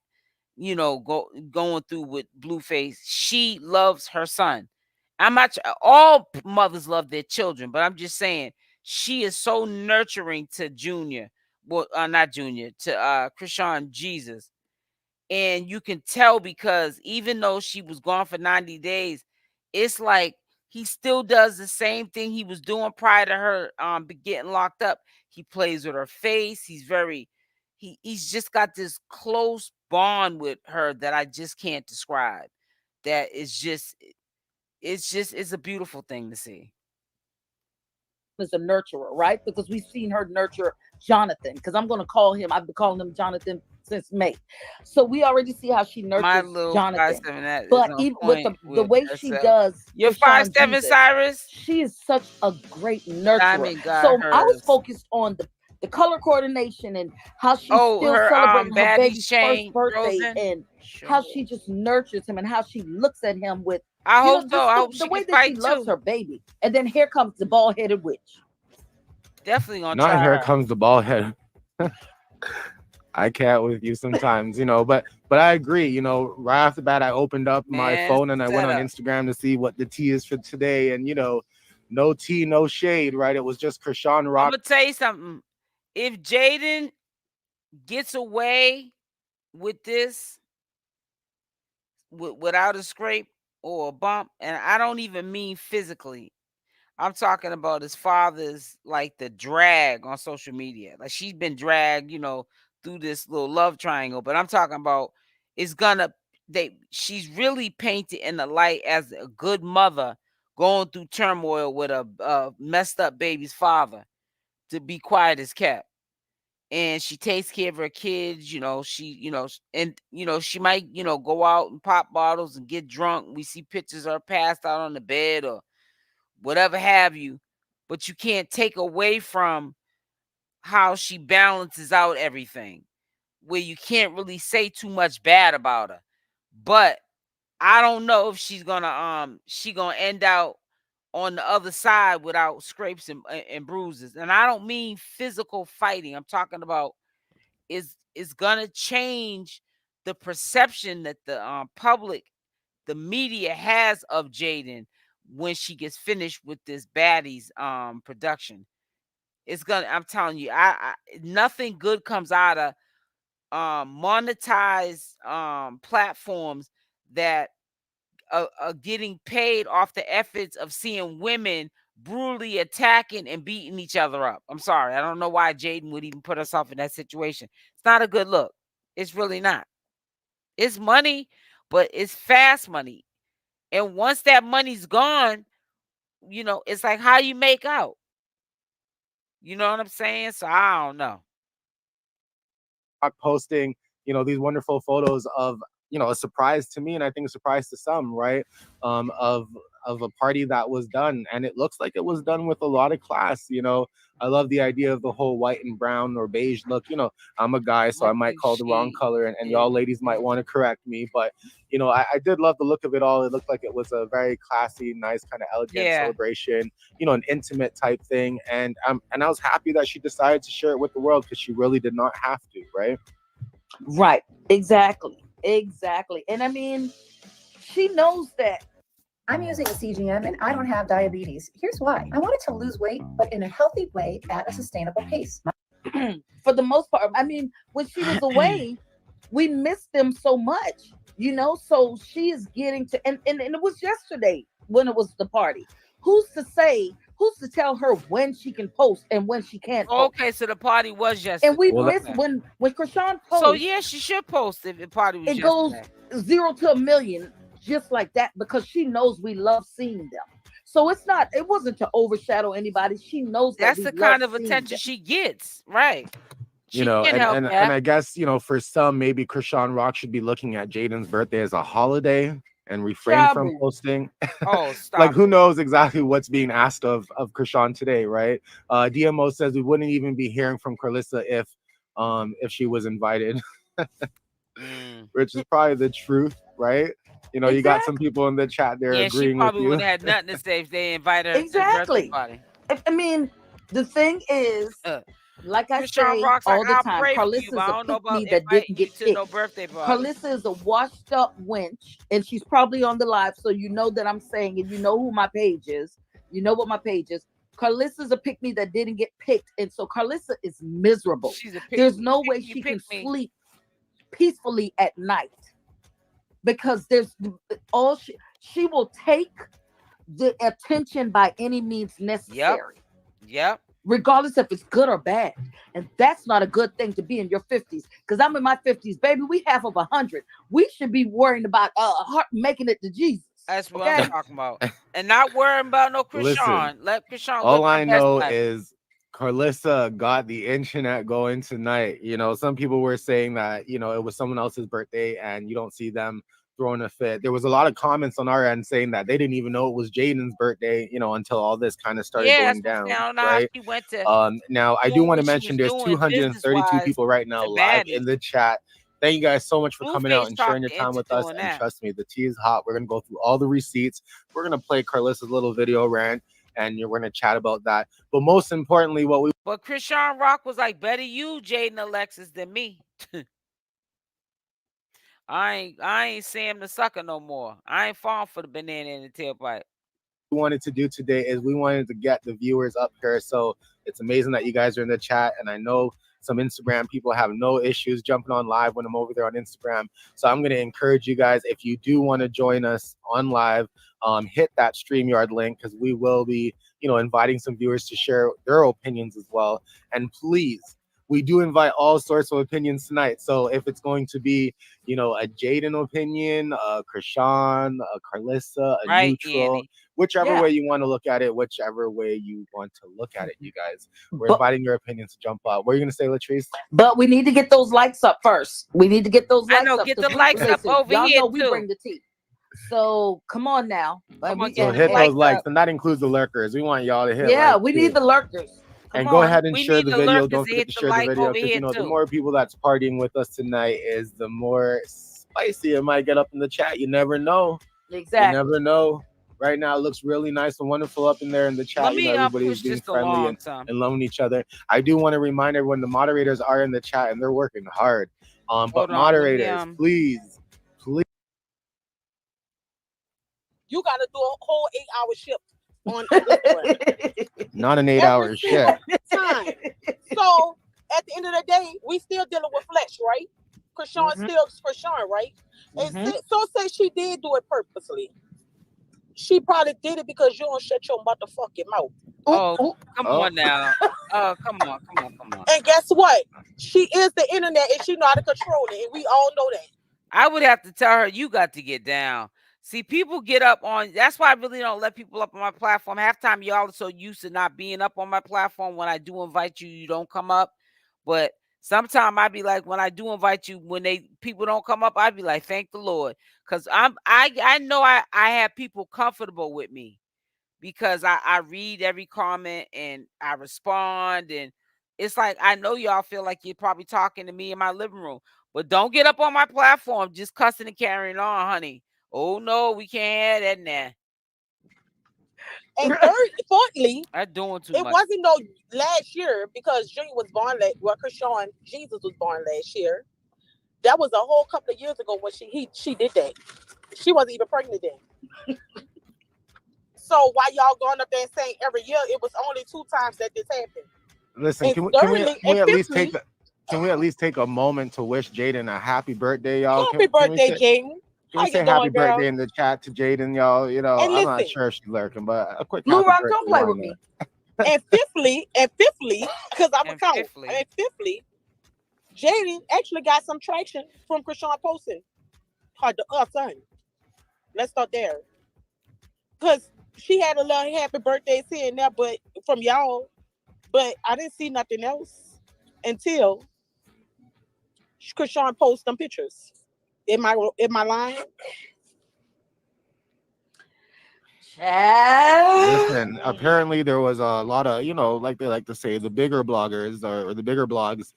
going through with Blueface. She loves her son. I'm not all mothers love their children, but I'm just saying she is so nurturing to Junior. Well, not Junior, to Chrisean Jesus. And you can tell because even though she was gone for 90 days, it's like he still does the same thing he was doing prior to her getting locked up. He plays with her face. He's just got this close bond with her that I just can't describe. That is just it's a beautiful thing to see. Is a nurturer, right? Because we've seen her nurture Jonathan. Because I'm going to call him. I've been calling him Jonathan since May. So we already see how she My nurtures little five Jonathan. seven that is But on even with point the with way she herself. does You're Chrisean 5'7", Jesus, Cyrus. she is such a great nurturer. Diamond got So I was hers. focused on the color coordination and how she's Oh, still her celebrating her baddie baby's first chain birthday frozen. and how Sure. she just nurtures him and how she looks at him with I hope so. just I hope the she way can that she fight loves too. her baby. And then here comes the bald-headed witch. Definitely gonna Not try here her. comes the ball head. I can't with you sometimes, but I agree, right off the bat, I opened up my Man, phone and I went on setup. Instagram to see what the tea is for today. And, no tea, no shade, right? It was just I'm ChriseanRock. gonna tell you something. If Jaidyn gets away with this without a scrape or a bump, and I don't even mean physically, I'm talking about his father's like the drag on social media. Like she's been dragged, through this little love triangle. But I'm talking about it's gonna she's really painted in the light as a good mother going through turmoil with a messed up baby's father to be quiet as kept. And she takes care of her kids, she might, go out and pop bottles and get drunk. We see pictures of her passed out on the bed or whatever have you, but you can't take away from how she balances out everything, where you can't really say too much bad about her. But I don't know if she gonna end out on the other side without scrapes and bruises. And I don't mean physical fighting. I'm talking about is gonna change the perception that the public, the media has of Jaidyn when she gets finished with this baddies production. It's gonna, I'm telling you, I nothing good comes out of monetized platforms that are getting paid off the efforts of seeing women brutally attacking and beating each other up. I'm sorry. I don't know why Jaidyn would even put herself in that situation. It's not a good look. It's really not. It's money, but it's fast money. And once that money's gone, it's like how you make out. You know what I'm saying? So I don't know. Posting, these wonderful photos of a surprise to me, and I think a surprise to some, right? Of a party that was done, and it looks like it was done with a lot of class. I love the idea of the whole white and brown or beige look. I'm a guy, so I might call the wrong color, and y'all ladies might want to correct me, but I did love the look of it all. It looked like it was a very classy, nice, kind of elegant celebration, an intimate type thing, and I was happy that she decided to share it with the world, because she really did not have to, right? Right, exactly. And I mean, she knows that. I'm using a CGM and I don't have diabetes. Here's why. I wanted to lose weight, but in a healthy way at a sustainable pace. For the most part, I mean, when she was away, we missed them so much, so she is getting to, and it was yesterday when it was the party. Who's to tell her when she can post and when she can't post? Okay, so the party was yesterday. And we missed when Chrisean posts. So yeah, she should post if the party was yesterday. It goes 0 to a million just like that, because she knows we love seeing them. So it wasn't to overshadow anybody. She knows that's the kind of attention she gets, right? And I guess, for some, maybe Chriseanrock should be looking at Jaidyn's birthday as a holiday and refrain from posting. Oh, stop. Like, who knows exactly what's being asked of Chrisean today, right? DMO says we wouldn't even be hearing from Karlissa if she was invited, which is probably the truth, right? You got some people in the chat there agreeing with you. She probably wouldn't have nothing to say if they invited her to the birthday party. I mean, the thing is, like I say all the time, Karlissa's a pick-me that didn't get picked. No birthday party. Karlissa is a washed-up wench, and she's probably on the live, so you know that I'm saying, and you know who my page is. You know what my page is. Karlissa's a pick-me that didn't get picked, and so Karlissa is miserable. There's no way she can sleep peacefully at night, because she will take the attention by any means necessary. Yep. Regardless if it's good or bad. And that's not a good thing to be in your 50s. Because I'm in my 50s, baby. We half of 100. We should be worrying about making it to Jesus. That's what I'm talking about. And not worrying about no Chrisean. Listen, let Chrisean. All I know is Karlissa got the internet going tonight. Some people were saying that, it was someone else's birthday and you don't see them throwing a fit. There was a lot of comments on our end saying that they didn't even know it was Jaidyn's birthday, until all this kind of started going down. Right? She went to now I do want to mention there's 232 people right now live in the chat. Thank you guys so much for coming out and sharing your time with us. And trust me, the tea is hot. We're gonna go through all the receipts. We're gonna play Karlissa's little video rant, and we're gonna chat about that. But most importantly, But Chriseanrock was like, better you, Jaidyn Alexis, than me. I ain't Sam the sucker no more. I ain't falling for the banana in the tailpipe. We wanted to do today is we wanted to get the viewers up here. So it's amazing that you guys are in the chat, and I know some Instagram people have no issues jumping on live when I'm over there on Instagram. So I'm going to encourage you guys, if you do want to join us on live, hit that StreamYard link, because we will be, inviting some viewers to share their opinions as well. And please, we do invite all sorts of opinions tonight. So if it's going to be, a Jaidyn opinion, a Chrisean, a Karlissa, a neutral, whichever way you want to look at it, whichever way you want to look at it, you guys. We're inviting your opinions to jump up. What are you going to say, Latrice? But we need to get those likes up first. We need to get those likes up. Get the likes up over y'all here, know we bring the tea. So come on now. So hit those likes, and that includes the lurkers. We want y'all to hit. Yeah, we need the lurkers. And go ahead and share the video. Don't forget to share the video, because the more people that's partying with us tonight is the more spicy it might get up in the chat. You never know. Exactly. You never know. Right now it looks really nice and wonderful up in there in the chat. Everybody's being friendly and loving each other. I do want to remind everyone the moderators are in the chat and they're working hard. But moderators, please. You got to do a whole 8-hour shift on Instagram. Not an 8-hour shift. Time. So at the end of the day, we still dealing with flesh, right? Chrisean still Chrisean, right? And so say she did do it purposely. She probably did it because you don't shut your motherfucking mouth. Come on now. Come on. And guess what? She is the internet, and she know how to control it, and we all know that. I would have to tell her, you got to get down. See, people get up on, that's why I really don't let people up on my platform. Half time y'all are so used to not being up on my platform. When I do invite you, you don't come up. But Sometimes I be like, when I do invite you, when people don't come up, I be like, thank the Lord, because I know I have people comfortable with me, because I read every comment and I respond, and it's like I know y'all feel like you're probably talking to me in my living room, but don't get up on my platform just cussing and carrying on, honey. Oh no, we can't have that now. And fourthly, I'm doing too it much. wasn't no last year because Junior was born Chrisean Jesus was born last year. That was a whole couple of years ago when she did that. She wasn't even pregnant then. So why y'all going up there and saying every year? It was only 2 times that this happened. Listen, can we at least take can we at least take a moment to wish Jaidyn a happy birthday, y'all? Happy birthday, Jaidyn. Can we say happy birthday in the chat to Jaidyn, y'all? You know, I'm not sure if she's lurking, but a quick Blue happy Rock, birthday. don't play with me. And fifthly, because I'm a count. And fifthly, Jaidyn actually got some traction from Chrisean posting her son. Let's start there. Because she had a little happy birthdays here and there, but from y'all, but I didn't see nothing else until Chrisean posted them pictures. Am I lying? Listen, apparently there was a lot of, like they like to say, the bigger bloggers or the bigger blogs.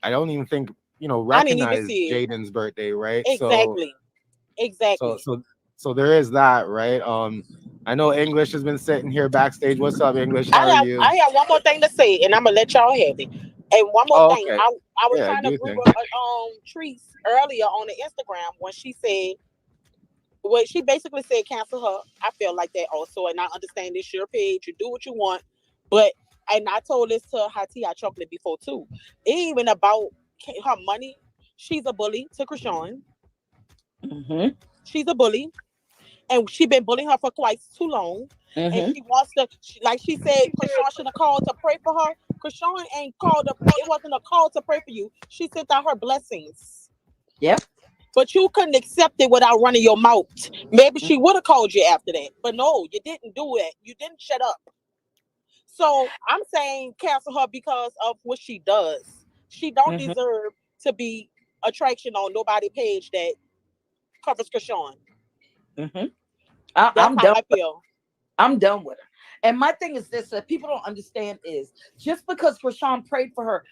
I don't even think, recognize Jaidyn's birthday, right? Exactly. So there is that, right? I know English has been sitting here backstage. What's up, English? How are you? I have one more thing to say, and I'm gonna let y'all have it. And one more thing, okay. I was trying to agree with Treese earlier on the Instagram when she said, well, she basically said cancel her. I feel like that also, and I understand this your page. You do what you want, but and I told this to Hati Chocolate before too. It ain't even about her money. She's a bully to Chrisean. Mm-hmm. She's a bully, and she been bullying her for quite too long. Mm-hmm. And she wants to, like she said, Chrisean should have called to pray for her. Chrisean ain't called to. It wasn't a call to pray for you. She sent out her blessings. Yep. But you couldn't accept it without running your mouth. Maybe she would have called you after that. But no, you didn't do that. You didn't shut up. So I'm saying cancel her because of what she does. She don't deserve to be attraction on nobody page that covers Chrisean. Mm-hmm. That's how I feel. I'm done with her. And my thing is this, that people don't understand is just because Chrisean prayed for her,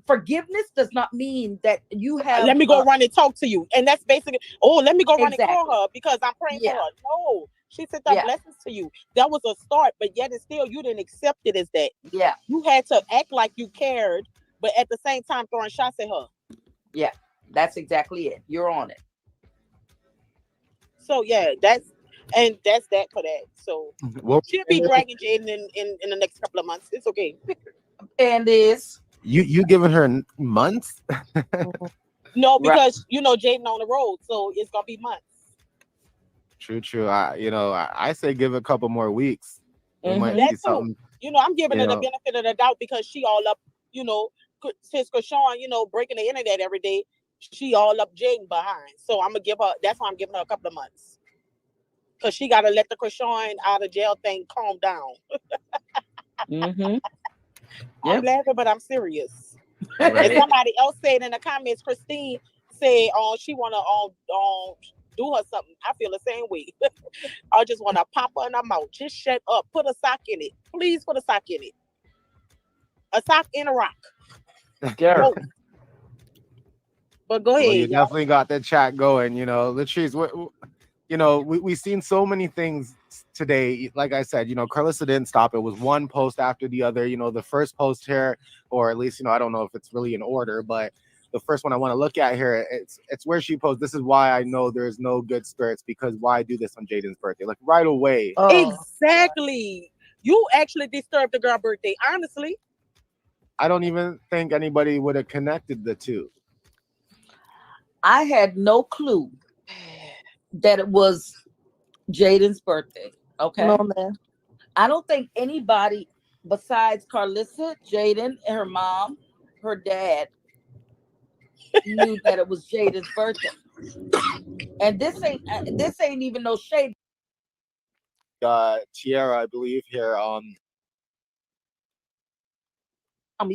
forgiveness does not mean that you have. Let me go run and talk to you. And that's basically, let me go run and call her because I'm praying for her. No, she sent her blessings to you. That was a start, but yet and still you didn't accept it as that. Yeah. You had to act like you cared, but at the same time throwing shots at her. Yeah, that's exactly it. You're on it. So yeah, that's that for that. So she'll be dragging Jaidyn in the next couple of months. It's okay. And is you giving her months? No, because Jaidyn on the road, so it's gonna be months. True. I say give it a couple more weeks. We might see something. I'm giving her the benefit of the doubt because she all up, since Chrisean, breaking the internet every day, she all up Jaidyn behind. So I'm gonna give her. That's why I'm giving her a couple of months. Because she got to let the Chrisean out of jail thing calm down. I'm laughing, but I'm serious. Right. And somebody else said in the comments, Christine said, she want to do her something. I feel the same way. I just want to pop her in her mouth. Just shut up. Put a sock in it. Please put a sock in it. A sock in a rock. Girl. But go ahead. Well, you definitely got that chat going. Latrice, we've seen so many things today. Like I said, Karlissa didn't stop. It was one post after the other. The first post here, or at least, I don't know if it's really in order, but the first one I want to look at here, it's where she posed. This is why I know there's no good spirits, because why do this on Jaidyn's birthday? Like right away. Exactly. You actually disturbed the girl's birthday, honestly. I don't even think anybody would have connected the two. I had no clue that it was Jaidyn's birthday. Okay. No, man. I don't think anybody besides Karlissa, Jaidyn, and her mom, her dad, knew that it was Jaidyn's birthday. And this ain't even no shade. Tiara, I believe here.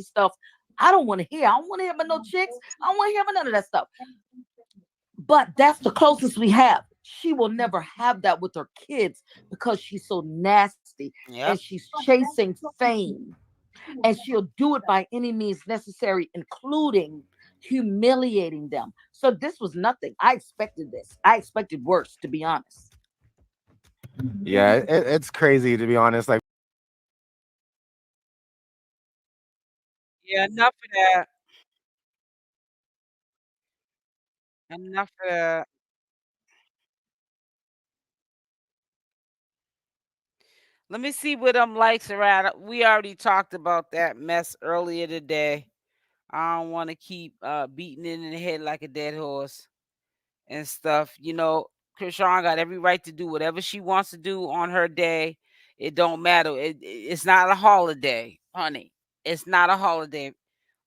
Stuff I don't want to hear. I don't want to hear about no chicks. I don't want to hear about none of that stuff. But that's the closest we have. She will never have that with her kids because she's so nasty and Yep. she's chasing fame. And she'll do it by any means necessary, including humiliating them. So this was nothing. I expected this. I expected worse, to be honest. Yeah, it's crazy to be honest. Like, Yeah, enough of that. Enough of that. Let me see what them likes are at. We already talked about that mess earlier today. I don't want to keep beating it in the head like a dead horse and stuff. You know, Chrisean got every right to do whatever she wants to do on her day. It don't matter. It's not a holiday, honey. It's not a holiday.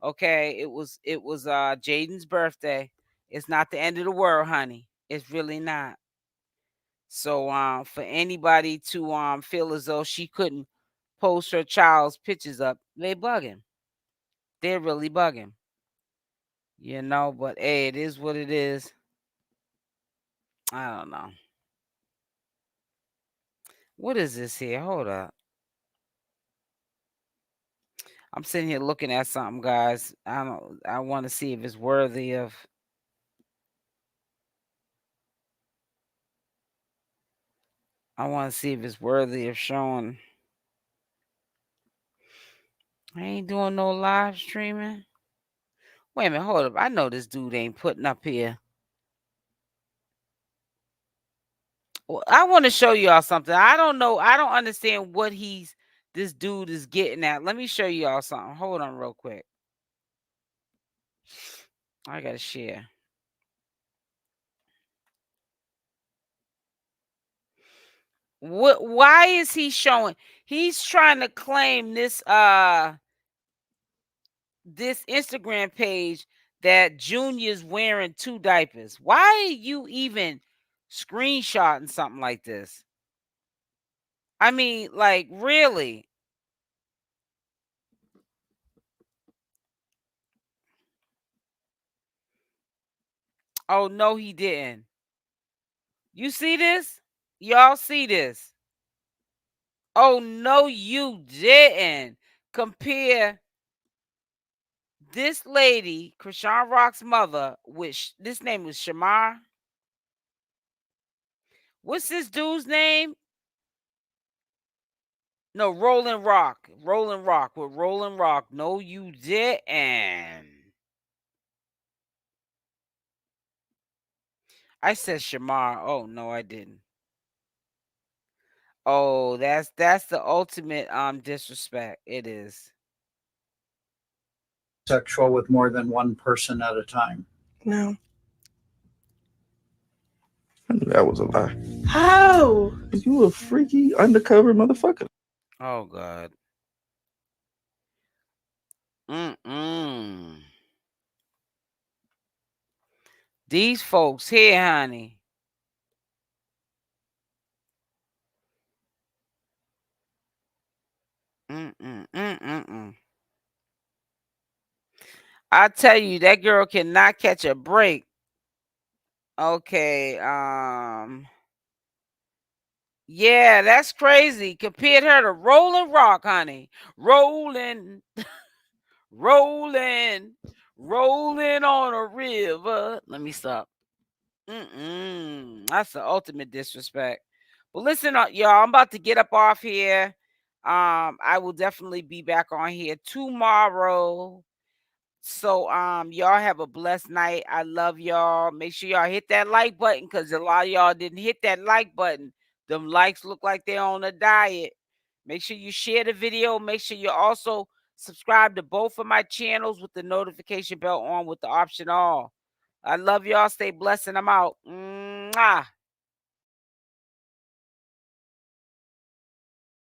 Okay. It was Jaidyn's birthday. It's not the end of the world, honey. It's really not. So for anybody to feel as though she couldn't post her child's pictures up, they bugging. They're really bugging. You know, but hey, it is what it is. I don't know. What is this here? Hold up. I'm sitting here looking at something, guys. I want to see if it's worthy of I want to see if it's worthy of showing. I ain't doing no live streaming. Wait a minute, hold up. I know this dude ain't putting up here. Well, I want to show y'all something. I don't know. I don't understand what this dude is getting at. Let me show y'all something. Hold on real quick. I gotta share. Why is he showing? He's trying to claim this Instagram page that Junior's wearing 2 diapers. Why are you even screenshotting something like this? I mean, like, really? Oh, no, he didn't. You see this? Y'all see this? Oh, no, you didn't. Compare this lady, Chrisean Rock's mother, which this name was Shamar. What's this dude's name? No, Rolling Rock. Rolling Rock with Rolling Rock. No, you didn't. I said Shamar. Oh no, I didn't. Oh, that's the ultimate disrespect. It is. Sexual with more than one person at a time. No. I knew that was a lie. How? You a freaky undercover motherfucker. Oh God. Mm-mm. These folks here, honey. Mm-mm. I tell you, that girl cannot catch a break. Okay, yeah, that's crazy. Compared her to Rolling Rock, honey. Rolling, rolling, rolling on a river. Let me stop. That's the ultimate disrespect. But listen, y'all, I'm about to get up off here. I will definitely be back on here tomorrow. So y'all have a blessed night. I love y'all. Make sure y'all hit that like button because a lot of y'all didn't hit that like button. Them likes look like they're on a diet. Make sure you share the video. Make sure you also subscribe to both of my channels with the notification bell on with the option all. I love y'all. Stay blessed and I'm out. Mwah.